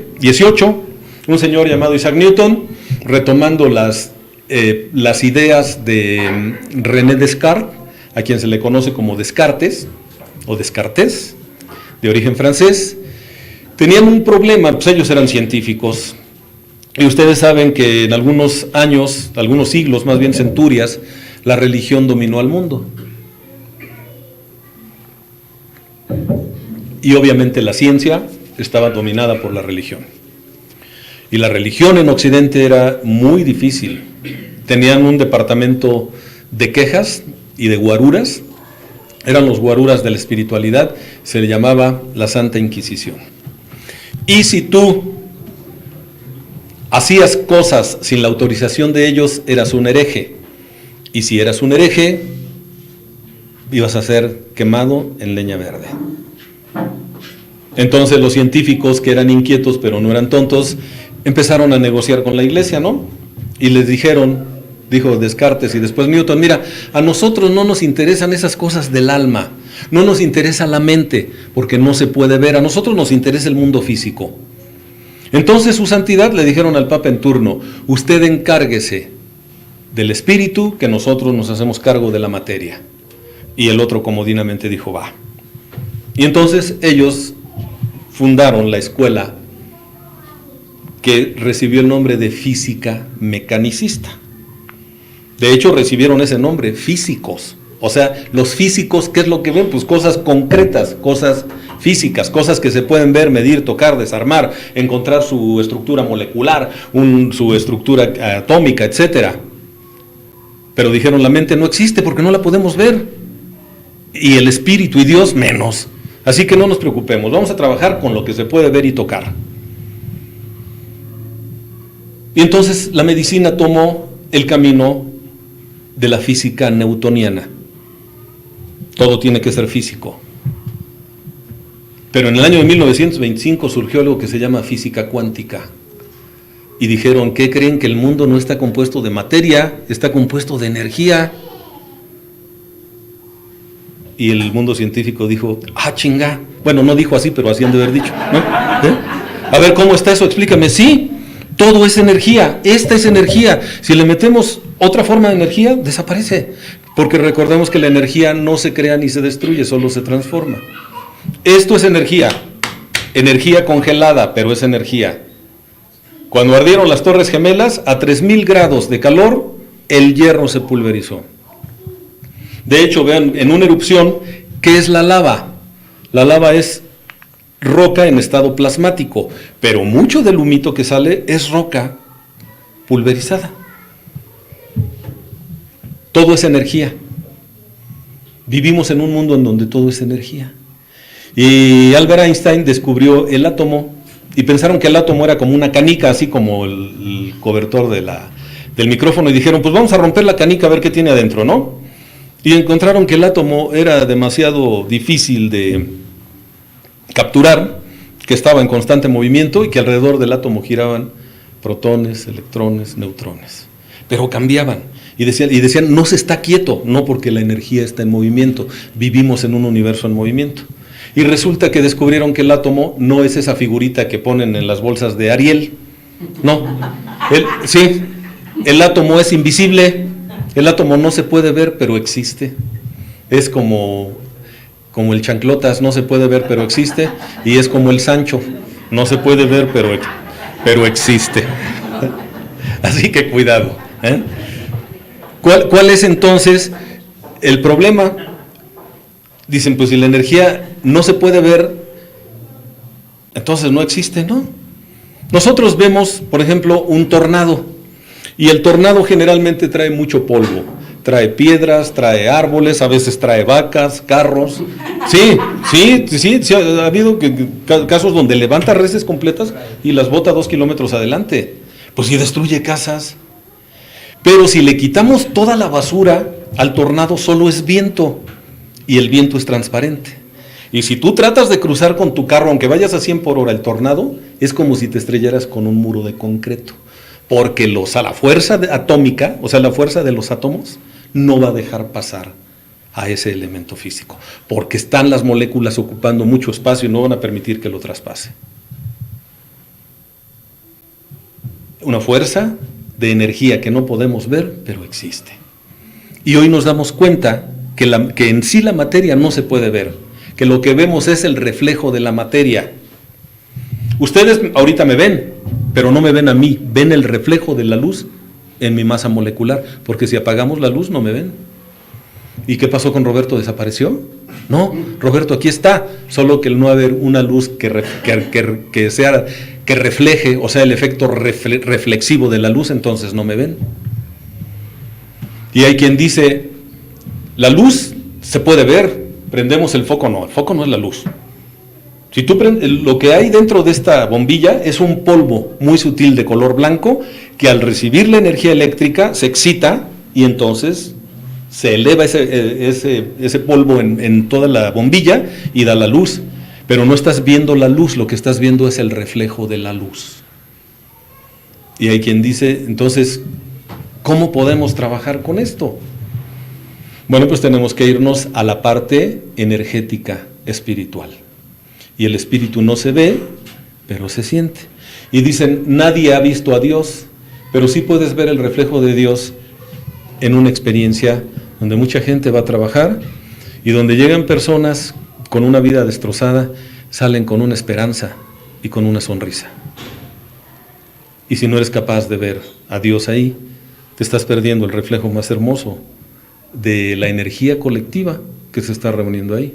un señor llamado Isaac Newton, retomando las ideas de René Descartes, a quien se le conoce como Descartes, o Descartes, de origen francés, tenían un problema, pues ellos eran científicos, y ustedes saben que en algunos años, algunos siglos, más bien centurias, la religión dominó al mundo. Y obviamente la ciencia estaba dominada por la religión. Y la religión en Occidente era muy difícil. Tenían un departamento de quejas y de guaruras. Eran los guaruras de la espiritualidad. Se le llamaba la Santa Inquisición. Y si tú hacías cosas sin la autorización de ellos, eras un hereje. Y si eras un hereje, ibas a ser quemado en leña verde. Entonces los científicos, que eran inquietos pero no eran tontos, empezaron a negociar con la iglesia, ¿no? Y les dijeron, dijo Descartes y después Newton, mira, a nosotros no nos interesan esas cosas del alma, no nos interesa la mente, porque no se puede ver, a nosotros nos interesa el mundo físico. Entonces su santidad le dijeron al Papa en turno, usted encárguese del espíritu, que nosotros nos hacemos cargo de la materia. Y el otro comodinamente dijo, va. Y entonces ellos fundaron la escuela que recibió el nombre de física mecanicista. De hecho, recibieron ese nombre, físicos. O sea, los físicos, ¿qué es lo que ven? Pues cosas concretas, cosas físicas, cosas que se pueden ver, medir, tocar, desarmar, encontrar su estructura molecular, su estructura atómica, etcétera. Pero dijeron, la mente no existe porque no la podemos ver. Y el espíritu y Dios menos. Así que no nos preocupemos, vamos a trabajar con lo que se puede ver y tocar. Y entonces la medicina tomó el camino de la física newtoniana. Todo tiene que ser físico. Pero en el año de 1925 surgió algo que se llama física cuántica. Y dijeron, ¿qué creen? Que el mundo no está compuesto de materia, está compuesto de energía. Y el mundo científico dijo, chinga. Bueno, no dijo así, pero así han de haber dicho, ¿no? A ver, ¿cómo está eso? Explícame. Sí, todo es energía, esta es energía. Si le metemos otra forma de energía, desaparece. Porque recordemos que la energía no se crea ni se destruye, solo se transforma. Esto es energía congelada, pero es energía. Cuando ardieron las Torres Gemelas, a 3000 grados de calor, el hierro se pulverizó. De hecho, vean, en una erupción, ¿qué es la lava? La lava es roca en estado plasmático, pero mucho del humito que sale es roca pulverizada. Todo es energía. Vivimos en un mundo en donde todo es energía. Y Albert Einstein descubrió el átomo y pensaron que el átomo era como una canica, así como el cobertor del micrófono, y dijeron, pues vamos a romper la canica a ver qué tiene adentro, ¿no? Y encontraron que el átomo era demasiado difícil de capturar, que estaba en constante movimiento y que alrededor del átomo giraban protones, electrones, neutrones. Pero cambiaban y decían, no se está quieto, no, porque la energía está en movimiento, vivimos en un universo en movimiento. Y resulta que descubrieron que el átomo no es esa figurita que ponen en las bolsas de Ariel, no, el átomo es invisible, el átomo no se puede ver, pero existe. Es como el chanclotas, no se puede ver, pero existe, y es como el Sancho, no se puede ver, pero existe. Así que cuidado, ¿eh? ¿Cuál es entonces el problema? Dicen, pues si la energía no se puede ver, entonces no existe, ¿no? Nosotros vemos, por ejemplo, un tornado, y el tornado generalmente trae mucho polvo, trae piedras, trae árboles, a veces trae vacas, carros. Sí, ha habido casos donde levanta reses completas y las bota 2 kilómetros adelante. Pues sí, destruye casas. Pero si le quitamos toda la basura al tornado, solo es viento, y el viento es transparente. Y si tú tratas de cruzar con tu carro, aunque vayas a 100 por hora, el tornado, es como si te estrellaras con un muro de concreto. Porque la fuerza atómica, o sea, la fuerza de los átomos, no va a dejar pasar a ese elemento físico. Porque están las moléculas ocupando mucho espacio y no van a permitir que lo traspase. Una fuerza de energía que no podemos ver, pero existe. Y hoy nos damos cuenta que en sí la materia no se puede ver, que lo que vemos es el reflejo de la materia. Ustedes ahorita me ven, pero no me ven a mí, ven el reflejo de la luz en mi masa molecular, porque si apagamos la luz no me ven. ¿Y qué pasó con Roberto? ¿Desapareció? No, Roberto aquí está, solo que al no haber una luz que refleje, o sea, el efecto reflexivo de la luz, entonces no me ven. Y hay quien dice, la luz se puede ver, prendemos el foco no es la luz. Si tú prendes, lo que hay dentro de esta bombilla es un polvo muy sutil de color blanco que al recibir la energía eléctrica se excita y entonces se eleva ese polvo en toda la bombilla y da la luz. Pero no estás viendo la luz, lo que estás viendo es el reflejo de la luz. Y hay quien dice, entonces, ¿cómo podemos trabajar con esto? Bueno, pues tenemos que irnos a la parte energética espiritual. Y el espíritu no se ve, pero se siente. Y dicen, nadie ha visto a Dios, pero sí puedes ver el reflejo de Dios en una experiencia donde mucha gente va a trabajar y donde llegan personas con una vida destrozada, salen con una esperanza y con una sonrisa. Y si no eres capaz de ver a Dios ahí, te estás perdiendo el reflejo más hermoso de la energía colectiva que se está reuniendo ahí.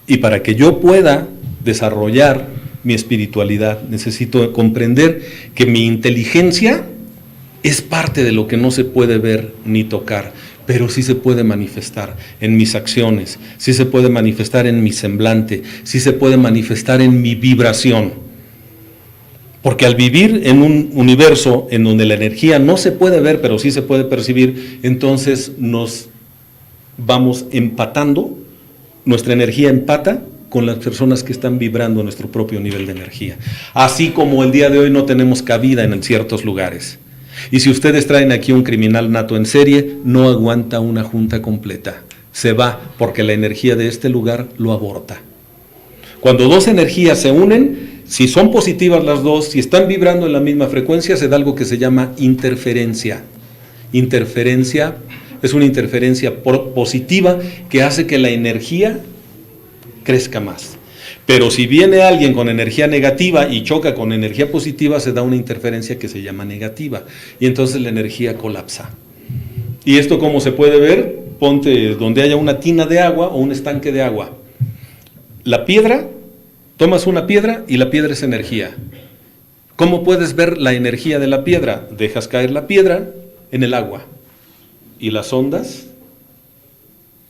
Y para que yo pueda desarrollar mi espiritualidad, necesito comprender que mi inteligencia es parte de lo que no se puede ver ni tocar, pero sí se puede manifestar en mis acciones, sí se puede manifestar en mi semblante, sí se puede manifestar en mi vibración. Porque al vivir en un universo en donde la energía no se puede ver, pero sí se puede percibir, entonces nos vamos empatando nuestra energía empata con las personas que están vibrando a nuestro propio nivel de energía. Así como el día de hoy no tenemos cabida en ciertos lugares. Y si ustedes traen aquí un criminal nato en serie, no aguanta una junta completa. Se va porque la energía de este lugar lo aborta. Cuando dos energías se unen, si son positivas las dos, si están vibrando en la misma frecuencia, se da algo que se llama interferencia. Interferencia es una interferencia positiva que hace que la energía crezca más. Pero si viene alguien con energía negativa y choca con energía positiva, se da una interferencia que se llama negativa. Y entonces la energía colapsa. ¿Y esto cómo se puede ver? Ponte donde haya una tina de agua o un estanque de agua. La piedra, tomas una piedra y la piedra es energía. ¿Cómo puedes ver la energía de la piedra? Dejas caer la piedra en el agua. Y las ondas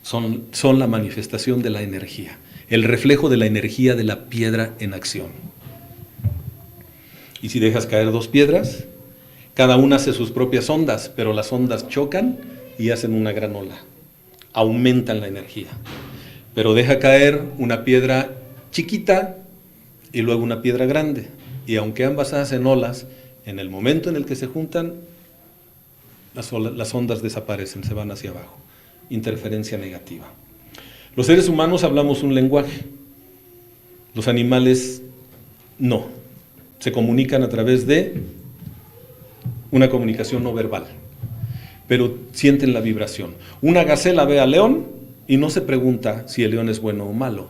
son la manifestación de la energía. El reflejo de la energía de la piedra en acción. Y si dejas caer dos piedras, cada una hace sus propias ondas, pero las ondas chocan y hacen una gran ola. Aumentan la energía. Pero deja caer una piedra chiquita y luego una piedra grande. Y aunque ambas hacen olas, en el momento en el que se juntan, las ondas desaparecen, se van hacia abajo. Interferencia negativa. Los seres humanos hablamos un lenguaje, los animales no, se comunican a través de una comunicación no verbal, pero sienten la vibración. Una gacela ve al león y no se pregunta si el león es bueno o malo.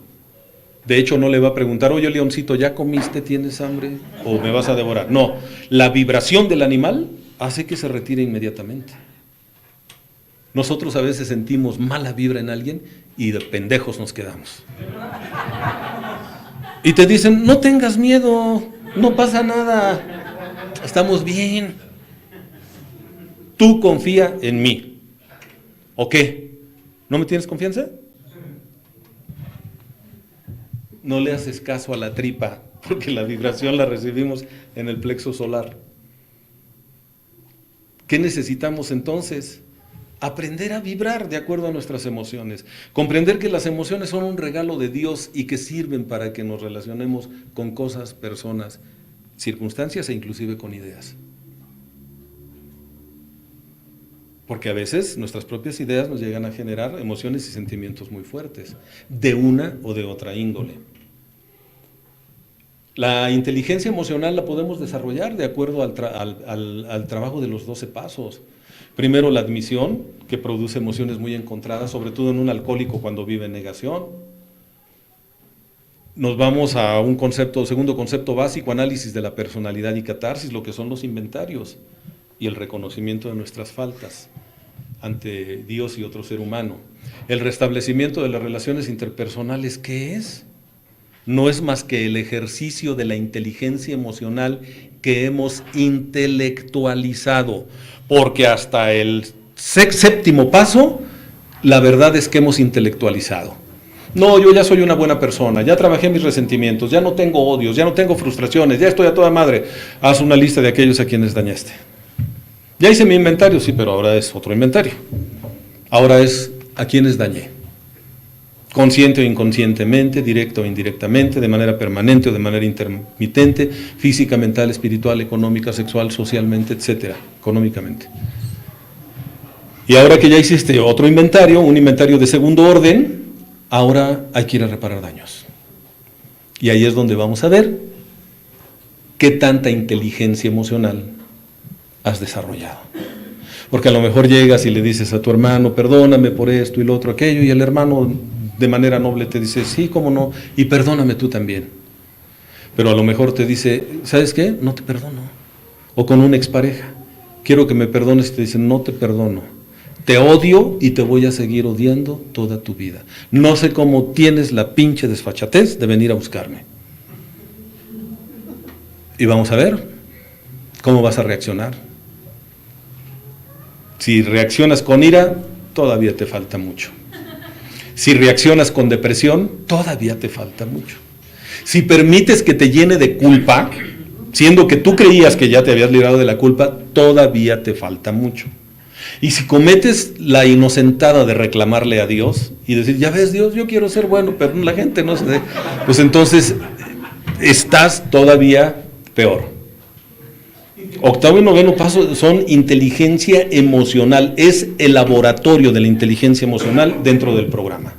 De hecho, no le va a preguntar, oye leoncito, ¿ya comiste? ¿Tienes hambre? ¿O me vas a devorar? No, la vibración del animal hace que se retire inmediatamente. Nosotros a veces sentimos mala vibra en alguien y de pendejos nos quedamos. Y te dicen, no tengas miedo, no pasa nada, estamos bien. Tú confía en mí. ¿O qué? ¿No me tienes confianza? No le haces caso a la tripa, porque la vibración la recibimos en el plexo solar. ¿Qué necesitamos entonces? Aprender a vibrar de acuerdo a nuestras emociones, comprender que las emociones son un regalo de Dios y que sirven para que nos relacionemos con cosas, personas, circunstancias e inclusive con ideas. Porque a veces nuestras propias ideas nos llegan a generar emociones y sentimientos muy fuertes, de una o de otra índole. La inteligencia emocional la podemos desarrollar de acuerdo al trabajo de los 12 pasos. Primero, la admisión, que produce emociones muy encontradas, sobre todo en un alcohólico cuando vive en negación. Nos vamos a un segundo concepto básico, análisis de la personalidad y catarsis, lo que son los inventarios y el reconocimiento de nuestras faltas ante Dios y otro ser humano. El restablecimiento de las relaciones interpersonales, ¿qué es? No es más que el ejercicio de la inteligencia emocional que hemos intelectualizado, porque hasta el séptimo paso, la verdad es que hemos intelectualizado. No, yo ya soy una buena persona, ya trabajé mis resentimientos, ya no tengo odios, ya no tengo frustraciones, ya estoy a toda madre. Haz una lista de aquellos a quienes dañaste. Ya hice mi inventario, sí, pero ahora es otro inventario. Ahora es a quienes dañé. Consciente o inconscientemente, directo o indirectamente, de manera permanente o de manera intermitente, física, mental, espiritual, económica, sexual, socialmente, etcétera, económicamente. Y ahora que ya hiciste otro inventario, un inventario de segundo orden, ahora hay que ir a reparar daños. Y ahí es donde vamos a ver qué tanta inteligencia emocional has desarrollado. Porque a lo mejor llegas y le dices a tu hermano, perdóname por esto y lo otro, aquello, y el hermano de manera noble te dice, sí, cómo no, y perdóname tú también. Pero a lo mejor te dice, ¿sabes qué? No te perdono. O con una expareja, quiero que me perdones, y te dice, no te perdono. Te odio y te voy a seguir odiando toda tu vida. No sé cómo tienes la pinche desfachatez de venir a buscarme. Y vamos a ver cómo vas a reaccionar. Si reaccionas con ira, todavía te falta mucho. Si reaccionas con depresión, todavía te falta mucho. Si permites que te llene de culpa, siendo que tú creías que ya te habías librado de la culpa, todavía te falta mucho. Y si cometes la inocentada de reclamarle a Dios y decir, ya ves Dios, yo quiero ser bueno, pero la gente no se ve, pues entonces estás todavía peor. Octavo y noveno paso son inteligencia emocional, es el laboratorio de la inteligencia emocional dentro del programa.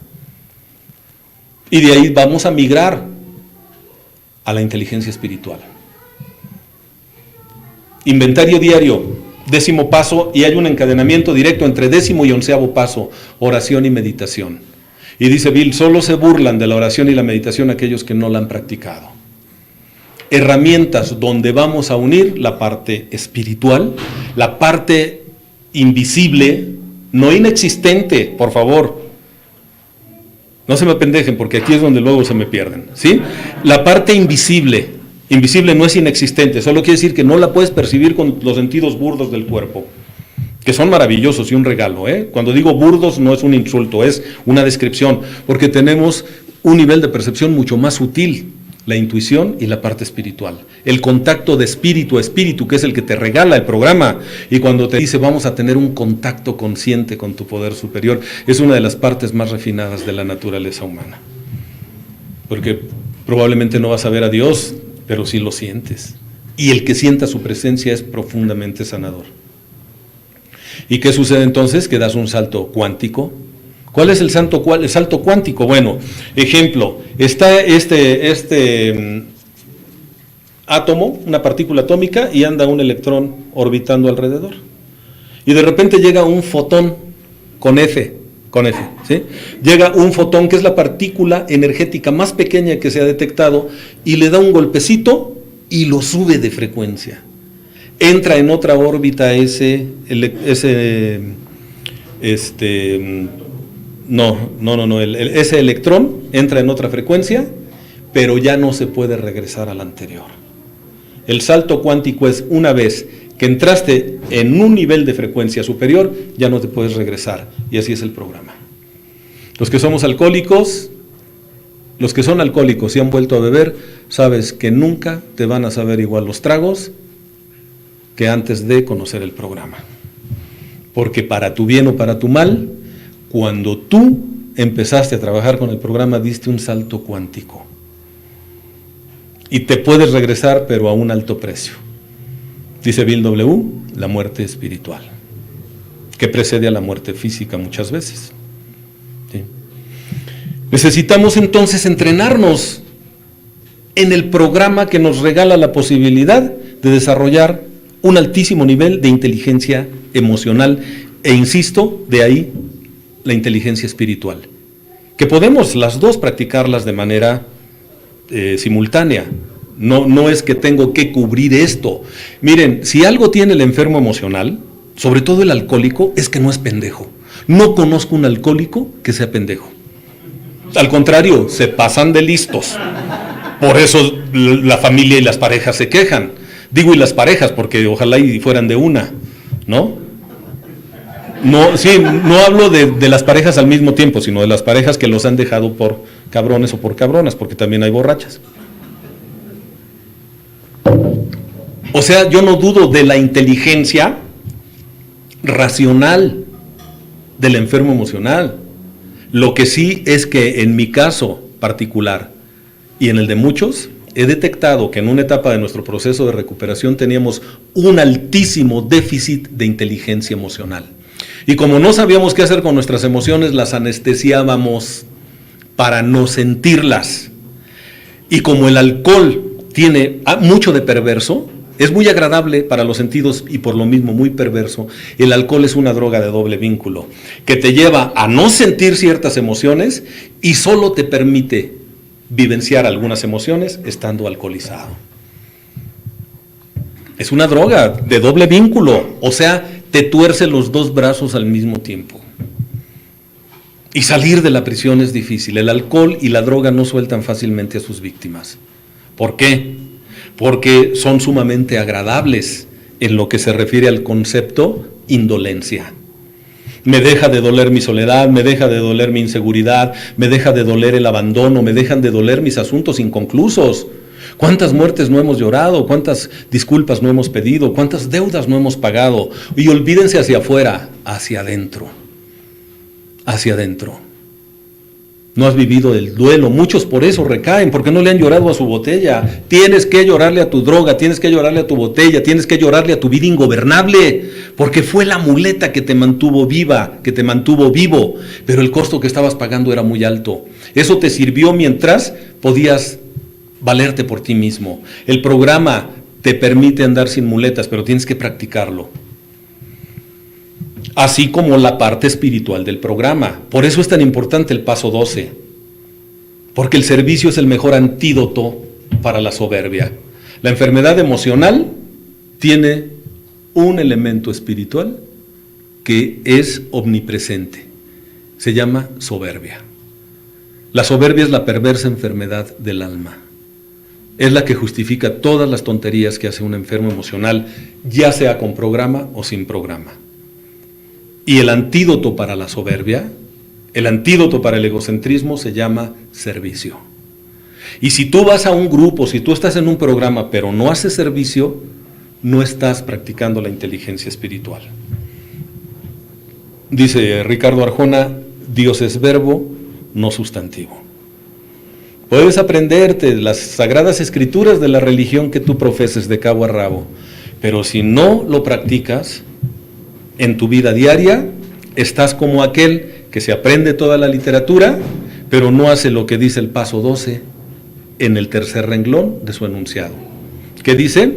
Y de ahí vamos a migrar a la inteligencia espiritual. Inventario diario, 10º paso, y hay un encadenamiento directo entre 10º y 11º paso, oración y meditación. Y dice Bill, solo se burlan de la oración y la meditación aquellos que no la han practicado. Herramientas donde vamos a unir la parte espiritual, la parte invisible, no inexistente, por favor. No se me apendejen porque aquí es donde luego se me pierden, ¿sí? La parte invisible no es inexistente, solo quiere decir que no la puedes percibir con los sentidos burdos del cuerpo, que son maravillosos y un regalo, ¿eh? Cuando digo burdos no es un insulto, es una descripción, porque tenemos un nivel de percepción mucho más sutil, la intuición y la parte espiritual. El contacto de espíritu a espíritu, que es el que te regala el programa, y cuando te dice vamos a tener un contacto consciente con tu poder superior, es una de las partes más refinadas de la naturaleza humana. Porque probablemente no vas a ver a Dios, pero sí lo sientes. Y el que sienta su presencia es profundamente sanador. ¿Y qué sucede entonces? Que das un salto cuántico. ¿Cuál es el salto cuántico? Bueno, ejemplo, está este átomo, una partícula atómica, y anda un electrón orbitando alrededor. Y de repente llega un fotón con F, ¿sí? Llega un fotón que es la partícula energética más pequeña que se ha detectado y le da un golpecito y lo sube de frecuencia. Entra en otra órbita ese electrón entra en otra frecuencia, pero ya no se puede regresar a la anterior. El salto cuántico es una vez que entraste en un nivel de frecuencia superior, ya no te puedes regresar, y así es el programa. Los que somos alcohólicos, los que son alcohólicos y han vuelto a beber, sabes que nunca te van a saber igual los tragos que antes de conocer el programa. Porque para tu bien o para tu mal, cuando tú empezaste a trabajar con el programa, diste un salto cuántico. Y te puedes regresar, pero a un alto precio. Dice Bill W., la muerte espiritual, que precede a la muerte física muchas veces. ¿Sí? Necesitamos entonces entrenarnos en el programa que nos regala la posibilidad de desarrollar un altísimo nivel de inteligencia emocional e, insisto, de ahí la inteligencia espiritual, que podemos las dos practicarlas de manera simultánea. No es que tengo que cubrir esto. Miren, si algo tiene el enfermo emocional, sobre todo el alcohólico, es que no es pendejo. No conozco un alcohólico que sea pendejo. Al contrario, se pasan de listos. Por eso la familia y las parejas se quejan. Digo y las parejas, porque ojalá y fueran de una, ¿no? No, sí, no hablo de las parejas al mismo tiempo, sino de las parejas que los han dejado por cabrones o por cabronas, porque también hay borrachas. O sea, yo no dudo de la inteligencia racional del enfermo emocional. Lo que sí es que en mi caso particular y en el de muchos, he detectado que en una etapa de nuestro proceso de recuperación teníamos un altísimo déficit de inteligencia emocional. Y como no sabíamos qué hacer con nuestras emociones, las anestesiábamos para no sentirlas. Y como el alcohol tiene mucho de perverso, es muy agradable para los sentidos y por lo mismo muy perverso, el alcohol es una droga de doble vínculo, que te lleva a no sentir ciertas emociones y solo te permite vivenciar algunas emociones estando alcoholizado. Es una droga de doble vínculo, o sea, te tuerce los dos brazos al mismo tiempo. Y salir de la prisión es difícil. El alcohol y la droga no sueltan fácilmente a sus víctimas. ¿Por qué? Porque son sumamente agradables en lo que se refiere al concepto indolencia. Me deja de doler mi soledad, me deja de doler mi inseguridad, me deja de doler el abandono, me dejan de doler mis asuntos inconclusos. ¿Cuántas muertes no hemos llorado? ¿Cuántas disculpas no hemos pedido? ¿Cuántas deudas no hemos pagado? Y olvídense hacia afuera, hacia adentro. Hacia adentro. No has vivido el duelo. Muchos por eso recaen, porque no le han llorado a su botella. Tienes que llorarle a tu droga, tienes que llorarle a tu botella, tienes que llorarle a tu vida ingobernable, porque fue la muleta que te mantuvo viva, que te mantuvo vivo, pero el costo que estabas pagando era muy alto. Eso te sirvió mientras podías valerte por ti mismo. El programa te permite andar sin muletas, pero tienes que practicarlo. Así como la parte espiritual del programa. Por eso es tan importante el paso 12, porque el servicio es el mejor antídoto para la soberbia. La enfermedad emocional tiene un elemento espiritual que es omnipresente. Se llama soberbia. La soberbia es la perversa enfermedad del alma. Es la que justifica todas las tonterías que hace un enfermo emocional, ya sea con programa o sin programa. Y el antídoto para la soberbia, el antídoto para el egocentrismo se llama servicio. Y si tú vas a un grupo, si tú estás en un programa pero no haces servicio, no estás practicando la inteligencia espiritual. Dice Ricardo Arjona, Dios es verbo, no sustantivo. Puedes aprenderte las sagradas escrituras de la religión que tú profeses de cabo a rabo, pero si no lo practicas en tu vida diaria, estás como aquel que se aprende toda la literatura, pero no hace lo que dice el paso 12 en el tercer renglón de su enunciado. ¿Qué dice?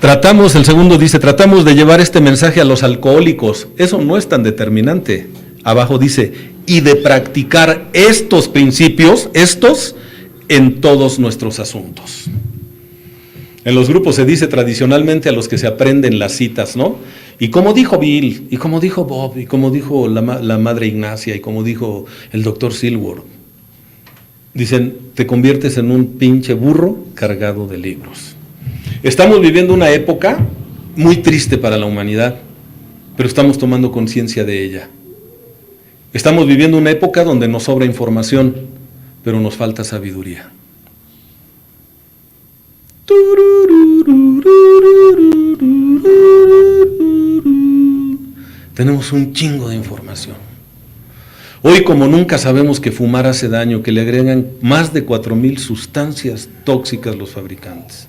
El segundo dice, tratamos de llevar este mensaje a los alcohólicos. Eso no es tan determinante. Abajo dice, y de practicar estos principios, en todos nuestros asuntos. En los grupos se dice tradicionalmente a los que se aprenden las citas, ¿no? Y como dijo Bill, y como dijo Bob, y como dijo la Madre Ignacia, y como dijo el doctor Silworth. Dicen, te conviertes en un pinche burro cargado de libros. Estamos viviendo una época muy triste para la humanidad, pero estamos tomando conciencia de ella. Estamos viviendo una época donde nos sobra información, pero nos falta sabiduría. Tenemos un chingo de información. Hoy como nunca sabemos que fumar hace daño, que le agregan más de 4,000 sustancias tóxicas los fabricantes.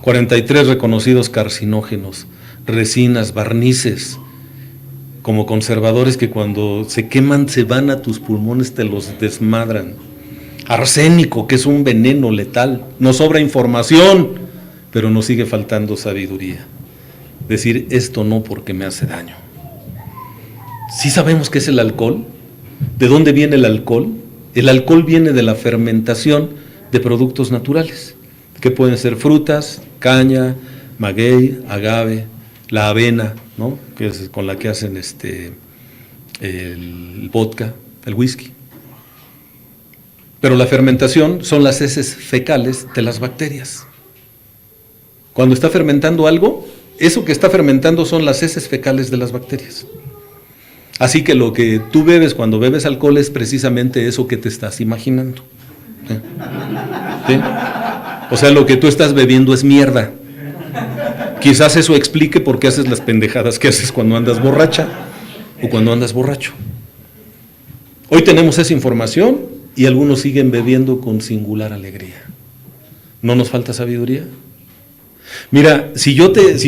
43 reconocidos carcinógenos, resinas, barnices, como conservadores que cuando se queman se van a tus pulmones, te los desmadran. Arsénico, que es un veneno letal. Nos sobra información, pero nos sigue faltando sabiduría. Decir esto no porque me hace daño. ¿Sí sabemos qué es el alcohol? ¿De dónde viene el alcohol? El alcohol viene de la fermentación de productos naturales, que pueden ser frutas, caña, maguey, agave, la avena, ¿no? Que es con la que hacen el vodka, el whisky. Pero la fermentación son las heces fecales de las bacterias. Cuando está fermentando algo, eso que está fermentando son las heces fecales de las bacterias. Así que lo que tú bebes cuando bebes alcohol es precisamente eso que te estás imaginando. ¿Sí? ¿Sí? O sea, lo que tú estás bebiendo es mierda. Quizás eso explique por qué haces las pendejadas que haces cuando andas borracha o cuando andas borracho. Hoy tenemos esa información y algunos siguen bebiendo con singular alegría. ¿No nos falta sabiduría? Mira, si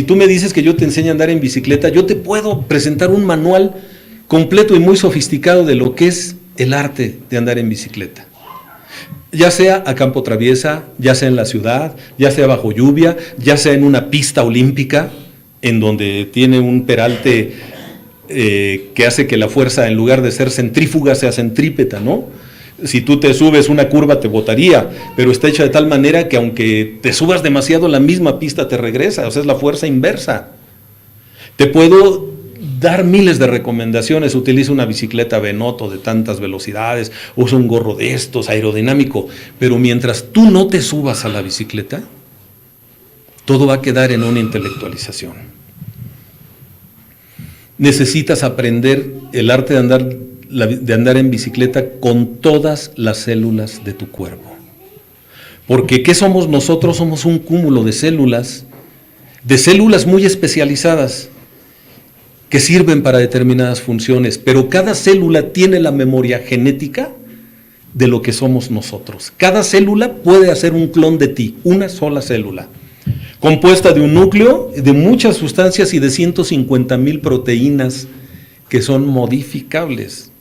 tú me dices que yo te enseño a andar en bicicleta, yo te puedo presentar un manual completo y muy sofisticado de lo que es el arte de andar en bicicleta. Ya sea a campo traviesa, ya sea en la ciudad, ya sea bajo lluvia, ya sea en una pista olímpica, en donde tiene un peralte que hace que la fuerza, en lugar de ser centrífuga, sea centrípeta, ¿no? Si tú te subes una curva te botaría, pero está hecha de tal manera que aunque te subas demasiado, la misma pista te regresa, o sea, es la fuerza inversa. Te puedo dar miles de recomendaciones. Utiliza una bicicleta Benotto de tantas velocidades, usa un gorro de estos, aerodinámico, pero mientras tú no te subas a la bicicleta, todo va a quedar en una intelectualización. Necesitas aprender el arte de andar en bicicleta con todas las células de tu cuerpo. Porque ¿qué somos nosotros? Somos un cúmulo de células muy especializadas que sirven para determinadas funciones, pero cada célula tiene la memoria genética de lo que somos nosotros. Cada célula puede hacer un clon de ti, una sola célula, compuesta de un núcleo, de muchas sustancias y de 150,000 proteínas que son modificables,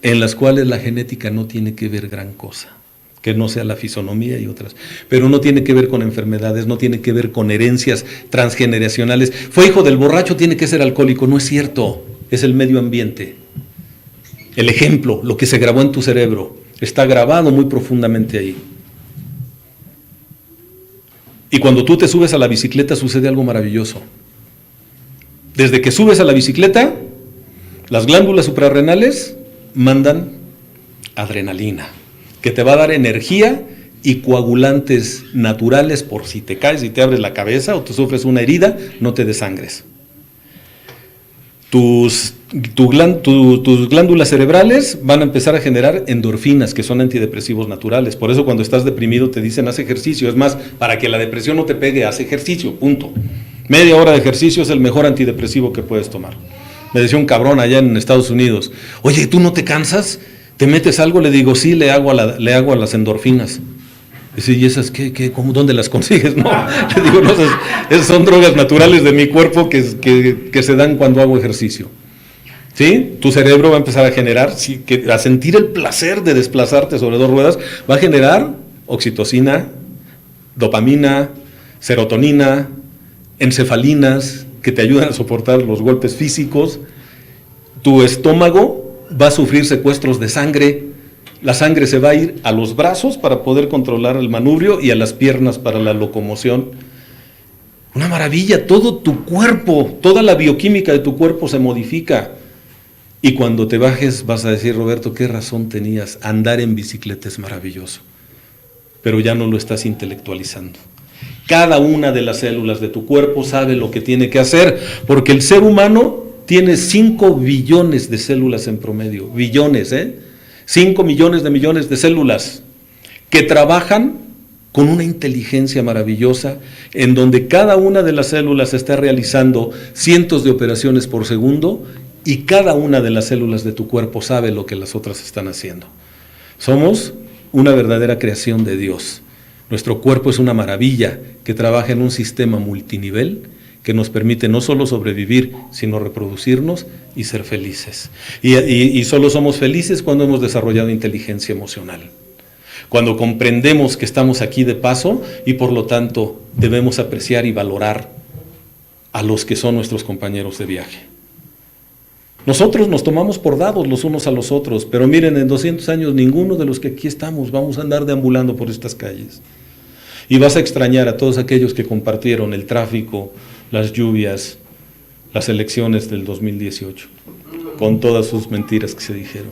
en las cuales la genética no tiene que ver gran cosa, que no sea la fisonomía y otras, pero no tiene que ver con enfermedades, no tiene que ver con herencias transgeneracionales. Fue hijo del borracho, tiene que ser alcohólico. No es cierto, es el medio ambiente. El ejemplo, lo que se grabó en tu cerebro, está grabado muy profundamente ahí. Y cuando tú te subes a la bicicleta sucede algo maravilloso. Desde que subes a la bicicleta, las glándulas suprarrenales mandan adrenalina, que te va a dar energía y coagulantes naturales por si te caes y te abres la cabeza o te sufres una herida, no te desangres. Tus glándulas cerebrales van a empezar a generar endorfinas, que son antidepresivos naturales. Por eso cuando estás deprimido te dicen haz ejercicio. Es más, para que la depresión no te pegue, haz ejercicio, punto. Media hora de ejercicio es el mejor antidepresivo que puedes tomar. Me decía un cabrón allá en Estados Unidos, oye, ¿tú no te cansas? ¿Te metes algo? Le digo, sí, le hago a las endorfinas. Dice, ¿y esas cómo, dónde las consigues? No, le digo, no, esas son drogas naturales de mi cuerpo que se dan cuando hago ejercicio. ¿Sí? Tu cerebro va a empezar a generar, a sentir el placer de desplazarte sobre dos ruedas, va a generar oxitocina, dopamina, serotonina, encefalinas, que te ayudan a soportar los golpes físicos. Tu estómago va a sufrir secuestros de sangre. La sangre se va a ir a los brazos para poder controlar el manubrio y a las piernas para la locomoción. Una maravilla, todo tu cuerpo, toda la bioquímica de tu cuerpo se modifica. Y cuando te bajes vas a decir, Roberto, qué razón tenías, andar en bicicleta es maravilloso, pero ya no lo estás intelectualizando. Cada una de las células de tu cuerpo sabe lo que tiene que hacer, porque el ser humano tiene 5 billones de células en promedio, billones, 5 millones de células que trabajan con una inteligencia maravillosa, en donde cada una de las células está realizando cientos de operaciones por segundo, y cada una de las células de tu cuerpo sabe lo que las otras están haciendo. Somos una verdadera creación de Dios. Nuestro cuerpo es una maravilla que trabaja en un sistema multinivel que nos permite no solo sobrevivir, sino reproducirnos y ser felices. Y solo somos felices cuando hemos desarrollado inteligencia emocional. Cuando comprendemos que estamos aquí de paso y por lo tanto debemos apreciar y valorar a los que son nuestros compañeros de viaje. Nosotros nos tomamos por dados los unos a los otros, pero miren, en 200 años ninguno de los que aquí estamos vamos a andar deambulando por estas calles. Y vas a extrañar a todos aquellos que compartieron el tráfico, las lluvias, las elecciones del 2018, con todas sus mentiras que se dijeron.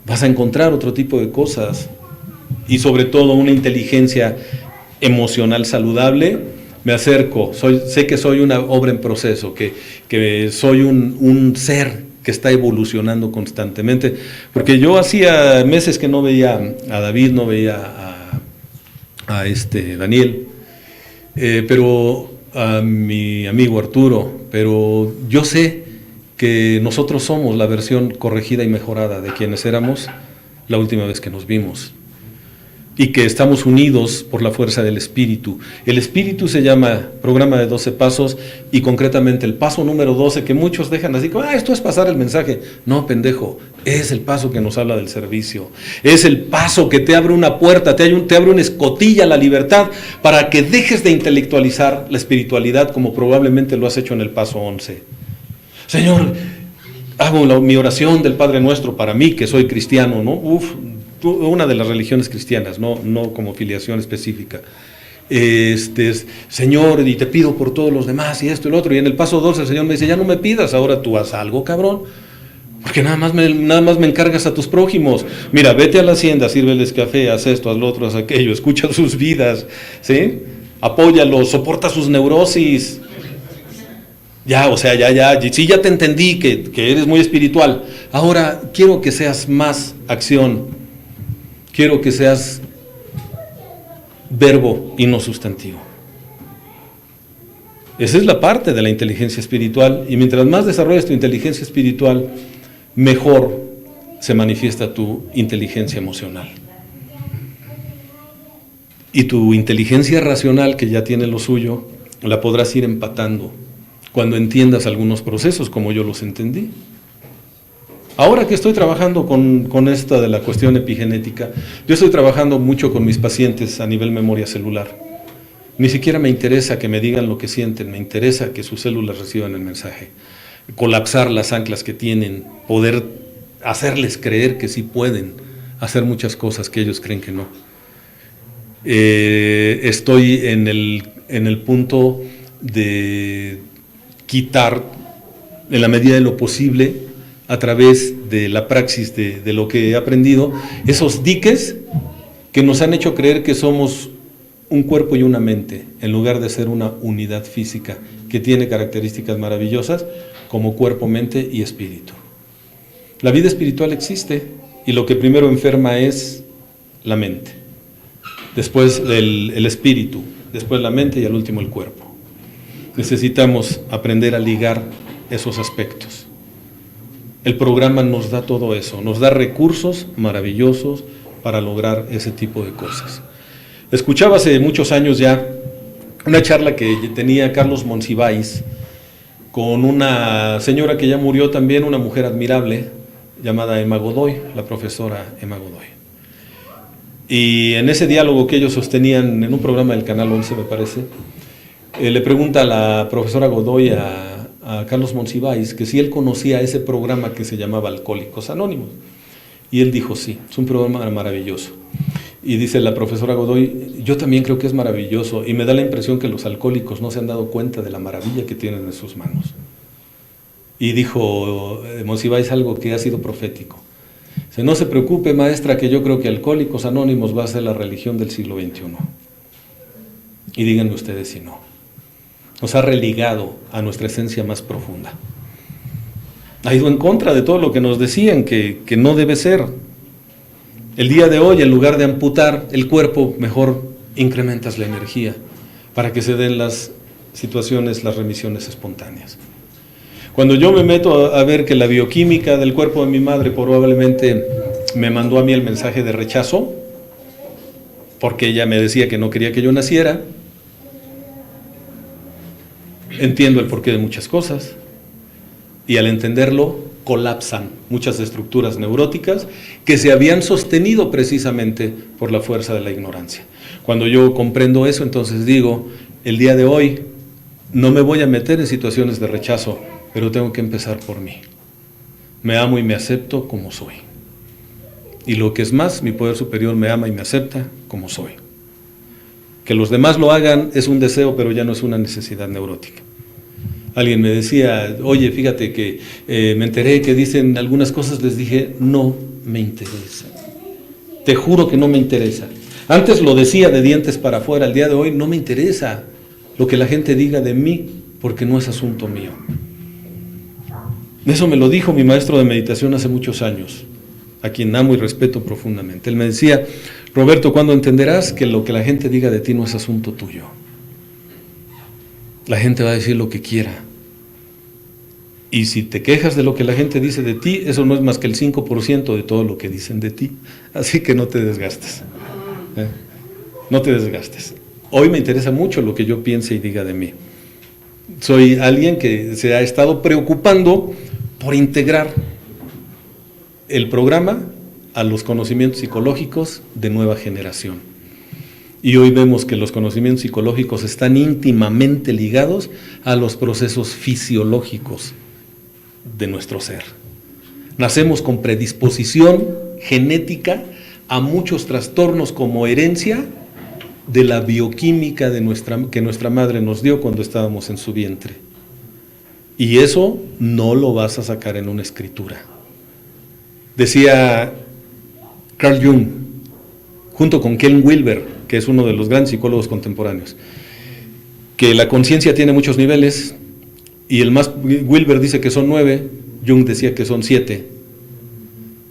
Vas a encontrar otro tipo de cosas y sobre todo una inteligencia emocional saludable. Me acerco, sé que soy una obra en proceso, que soy un ser que está evolucionando constantemente, porque yo hacía meses que no veía a David, no veía a Daniel, pero a mi amigo Arturo, pero yo sé que nosotros somos la versión corregida y mejorada de quienes éramos la última vez que nos vimos. Y que estamos unidos por la fuerza del Espíritu. El Espíritu se llama Programa de 12 Pasos y concretamente el paso número 12, que muchos dejan así como, esto es pasar el mensaje. No, pendejo, es el paso que nos habla del servicio. Es el paso que te abre una puerta, te abre una escotilla a la libertad para que dejes de intelectualizar la espiritualidad como probablemente lo has hecho en el paso 11. Señor, hago mi oración del Padre Nuestro para mí, que soy cristiano, ¿no? Una de las religiones cristianas, no como filiación específica. Señor, y te pido por todos los demás, y esto y lo otro. Y en el paso 12 el Señor me dice, ya no me pidas, ahora tú haz algo, cabrón. Porque nada más me encargas a tus prójimos. Mira, vete a la hacienda, sírveles café, haz esto, haz lo otro, haz aquello, escucha sus vidas, ¿sí? Apóyalos, soporta sus neurosis. Ya, o sea, sí, ya te entendí que eres muy espiritual. Ahora quiero que seas más acción. Quiero que seas verbo y no sustantivo. Esa es la parte de la inteligencia espiritual, y mientras más desarrolles tu inteligencia espiritual, mejor se manifiesta tu inteligencia emocional. Y tu inteligencia racional, que ya tiene lo suyo, la podrás ir empatando cuando entiendas algunos procesos como yo los entendí. Ahora que estoy trabajando con esta de la cuestión epigenética, yo estoy trabajando mucho con mis pacientes a nivel memoria celular. Ni siquiera me interesa que me digan lo que sienten, me interesa que sus células reciban el mensaje. Colapsar las anclas que tienen, poder hacerles creer que sí pueden hacer muchas cosas que ellos creen que no. Estoy en el punto de quitar, en la medida de lo posible, a través de la praxis de lo que he aprendido, esos diques que nos han hecho creer que somos un cuerpo y una mente, en lugar de ser una unidad física que tiene características maravillosas como cuerpo, mente y espíritu. La vida espiritual existe, y lo que primero enferma es la mente, después el espíritu, después la mente y al último el cuerpo. Necesitamos aprender a ligar esos aspectos. El programa nos da todo eso, nos da recursos maravillosos para lograr ese tipo de cosas. Escuchaba hace muchos años ya una charla que tenía Carlos Monsiváis con una señora que ya murió también, una mujer admirable, llamada Emma Godoy, la profesora Emma Godoy. Y en ese diálogo que ellos sostenían en un programa del Canal 11, me parece, le pregunta a la profesora Godoy a Carlos Monsiváis que si él conocía ese programa que se llamaba Alcohólicos Anónimos. Y él dijo sí, es un programa maravilloso. Y dice la profesora Godoy, yo también creo que es maravilloso, y me da la impresión que los alcohólicos no se han dado cuenta de la maravilla que tienen en sus manos. Y dijo Monsiváis algo que ha sido profético. Dice, no se preocupe, maestra, que yo creo que Alcohólicos Anónimos va a ser la religión del siglo XXI. Y díganme ustedes si no. Nos ha religado a nuestra esencia más profunda. Ha ido en contra de todo lo que nos decían que no debe ser. El día de hoy, en lugar de amputar el cuerpo, mejor incrementas la energía para que se den las situaciones, las remisiones espontáneas. Cuando yo me meto a ver que la bioquímica del cuerpo de mi madre probablemente me mandó a mí el mensaje de rechazo, porque ella me decía que no quería que yo naciera, entiendo el porqué de muchas cosas, y al entenderlo colapsan muchas estructuras neuróticas que se habían sostenido precisamente por la fuerza de la ignorancia. Cuando yo comprendo eso, entonces digo, el día de hoy no me voy a meter en situaciones de rechazo, pero tengo que empezar por mí. Me amo y me acepto como soy. Y lo que es más, mi poder superior me ama y me acepta como soy. Que los demás lo hagan es un deseo, pero ya no es una necesidad neurótica. Alguien me decía, oye, fíjate que me enteré que dicen algunas cosas, les dije, no me interesa. Te juro que no me interesa. Antes lo decía de dientes para afuera, el día de hoy no me interesa lo que la gente diga de mí, porque no es asunto mío. Eso me lo dijo mi maestro de meditación hace muchos años, a quien amo y respeto profundamente. Él me decía, Roberto, ¿cuándo entenderás que lo que la gente diga de ti no es asunto tuyo? La gente va a decir lo que quiera. Y si te quejas de lo que la gente dice de ti, eso no es más que el 5% de todo lo que dicen de ti. Así que no te desgastes. No te desgastes. Hoy me interesa mucho lo que yo piense y diga de mí. Soy alguien que se ha estado preocupando por integrar el programa a los conocimientos psicológicos de nueva generación. Y hoy vemos que los conocimientos psicológicos están íntimamente ligados a los procesos fisiológicos de nuestro ser. Nacemos con predisposición genética a muchos trastornos como herencia de la bioquímica que nuestra madre nos dio cuando estábamos en su vientre. Y eso no lo vas a sacar en una escritura. Decía Carl Jung, junto con Ken Wilber, que es uno de los grandes psicólogos contemporáneos, que la conciencia tiene muchos niveles, y Wilber dice que son 9, Jung decía que son 7,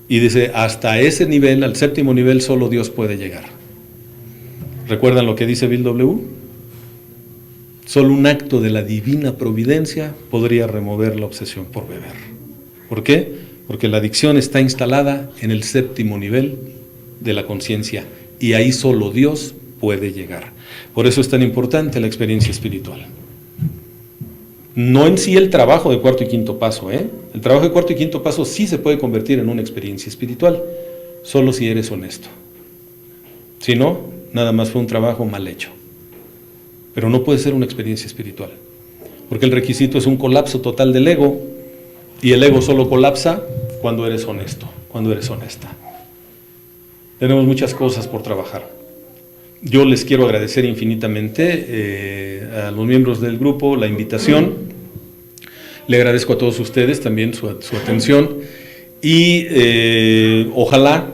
y dice, hasta ese nivel, al séptimo nivel, solo Dios puede llegar. ¿Recuerdan lo que dice Bill W? Solo un acto de la divina providencia podría remover la obsesión por beber. ¿Por qué? Porque la adicción está instalada en el 7º nivel de la conciencia y ahí solo Dios puede llegar. Por eso es tan importante la experiencia espiritual. No en sí el trabajo de 4º y 5º paso, ¿eh? El trabajo de 4º y 5º paso sí se puede convertir en una experiencia espiritual, solo si eres honesto. Si no, nada más fue un trabajo mal hecho. Pero no puede ser una experiencia espiritual, porque el requisito es un colapso total del ego, y el ego solo colapsa cuando eres honesto, cuando eres honesta. Tenemos muchas cosas por trabajar. Yo les quiero agradecer infinitamente a los miembros del grupo la invitación. Le agradezco a todos ustedes también su atención y ojalá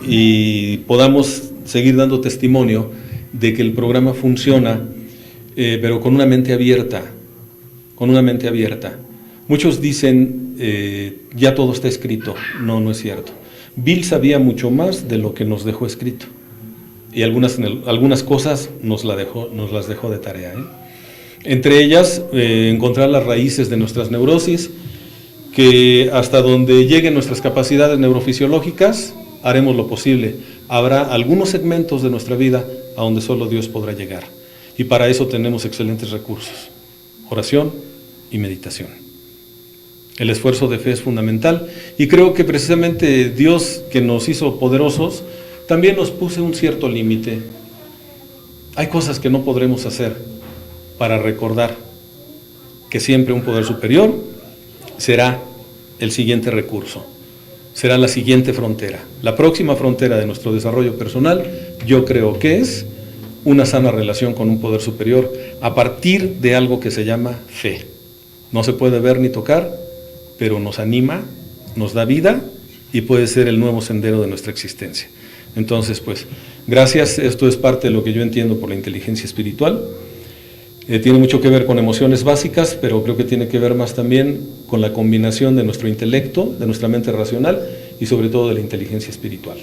y podamos seguir dando testimonio de que el programa funciona, pero con una mente abierta, Muchos dicen, ya todo está escrito. No, no es cierto. Bill sabía mucho más de lo que nos dejó escrito. Y algunas cosas nos las dejó de tarea, ¿eh? Entre ellas, encontrar las raíces de nuestras neurosis, que hasta donde lleguen nuestras capacidades neurofisiológicas, haremos lo posible. Habrá algunos segmentos de nuestra vida a donde solo Dios podrá llegar. Y para eso tenemos excelentes recursos: oración y meditación. El esfuerzo de fe es fundamental, y creo que precisamente Dios, que nos hizo poderosos, también nos puso un cierto límite. Hay cosas que no podremos hacer para recordar que siempre un poder superior será el siguiente recurso, será la siguiente frontera. La próxima frontera de nuestro desarrollo personal, yo creo que es una sana relación con un poder superior a partir de algo que se llama fe. No se puede ver ni tocar, pero nos anima, nos da vida y puede ser el nuevo sendero de nuestra existencia. Entonces, pues, gracias. Esto es parte de lo que yo entiendo por la inteligencia espiritual. Tiene mucho que ver con emociones básicas, pero creo que tiene que ver más también con la combinación de nuestro intelecto, de nuestra mente racional y sobre todo de la inteligencia espiritual.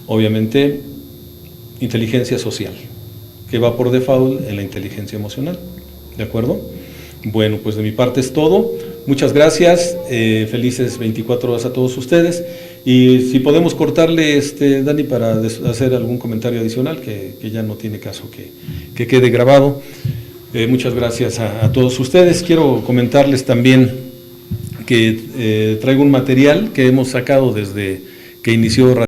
Obviamente, inteligencia social, que va por default en la inteligencia emocional. ¿De acuerdo? Bueno, pues de mi parte es todo. Muchas gracias, felices 24 horas a todos ustedes, y si podemos cortarle, Dani, para hacer algún comentario adicional, que ya no tiene caso que quede grabado. Muchas gracias a todos ustedes. Quiero comentarles también que traigo un material que hemos sacado desde que inició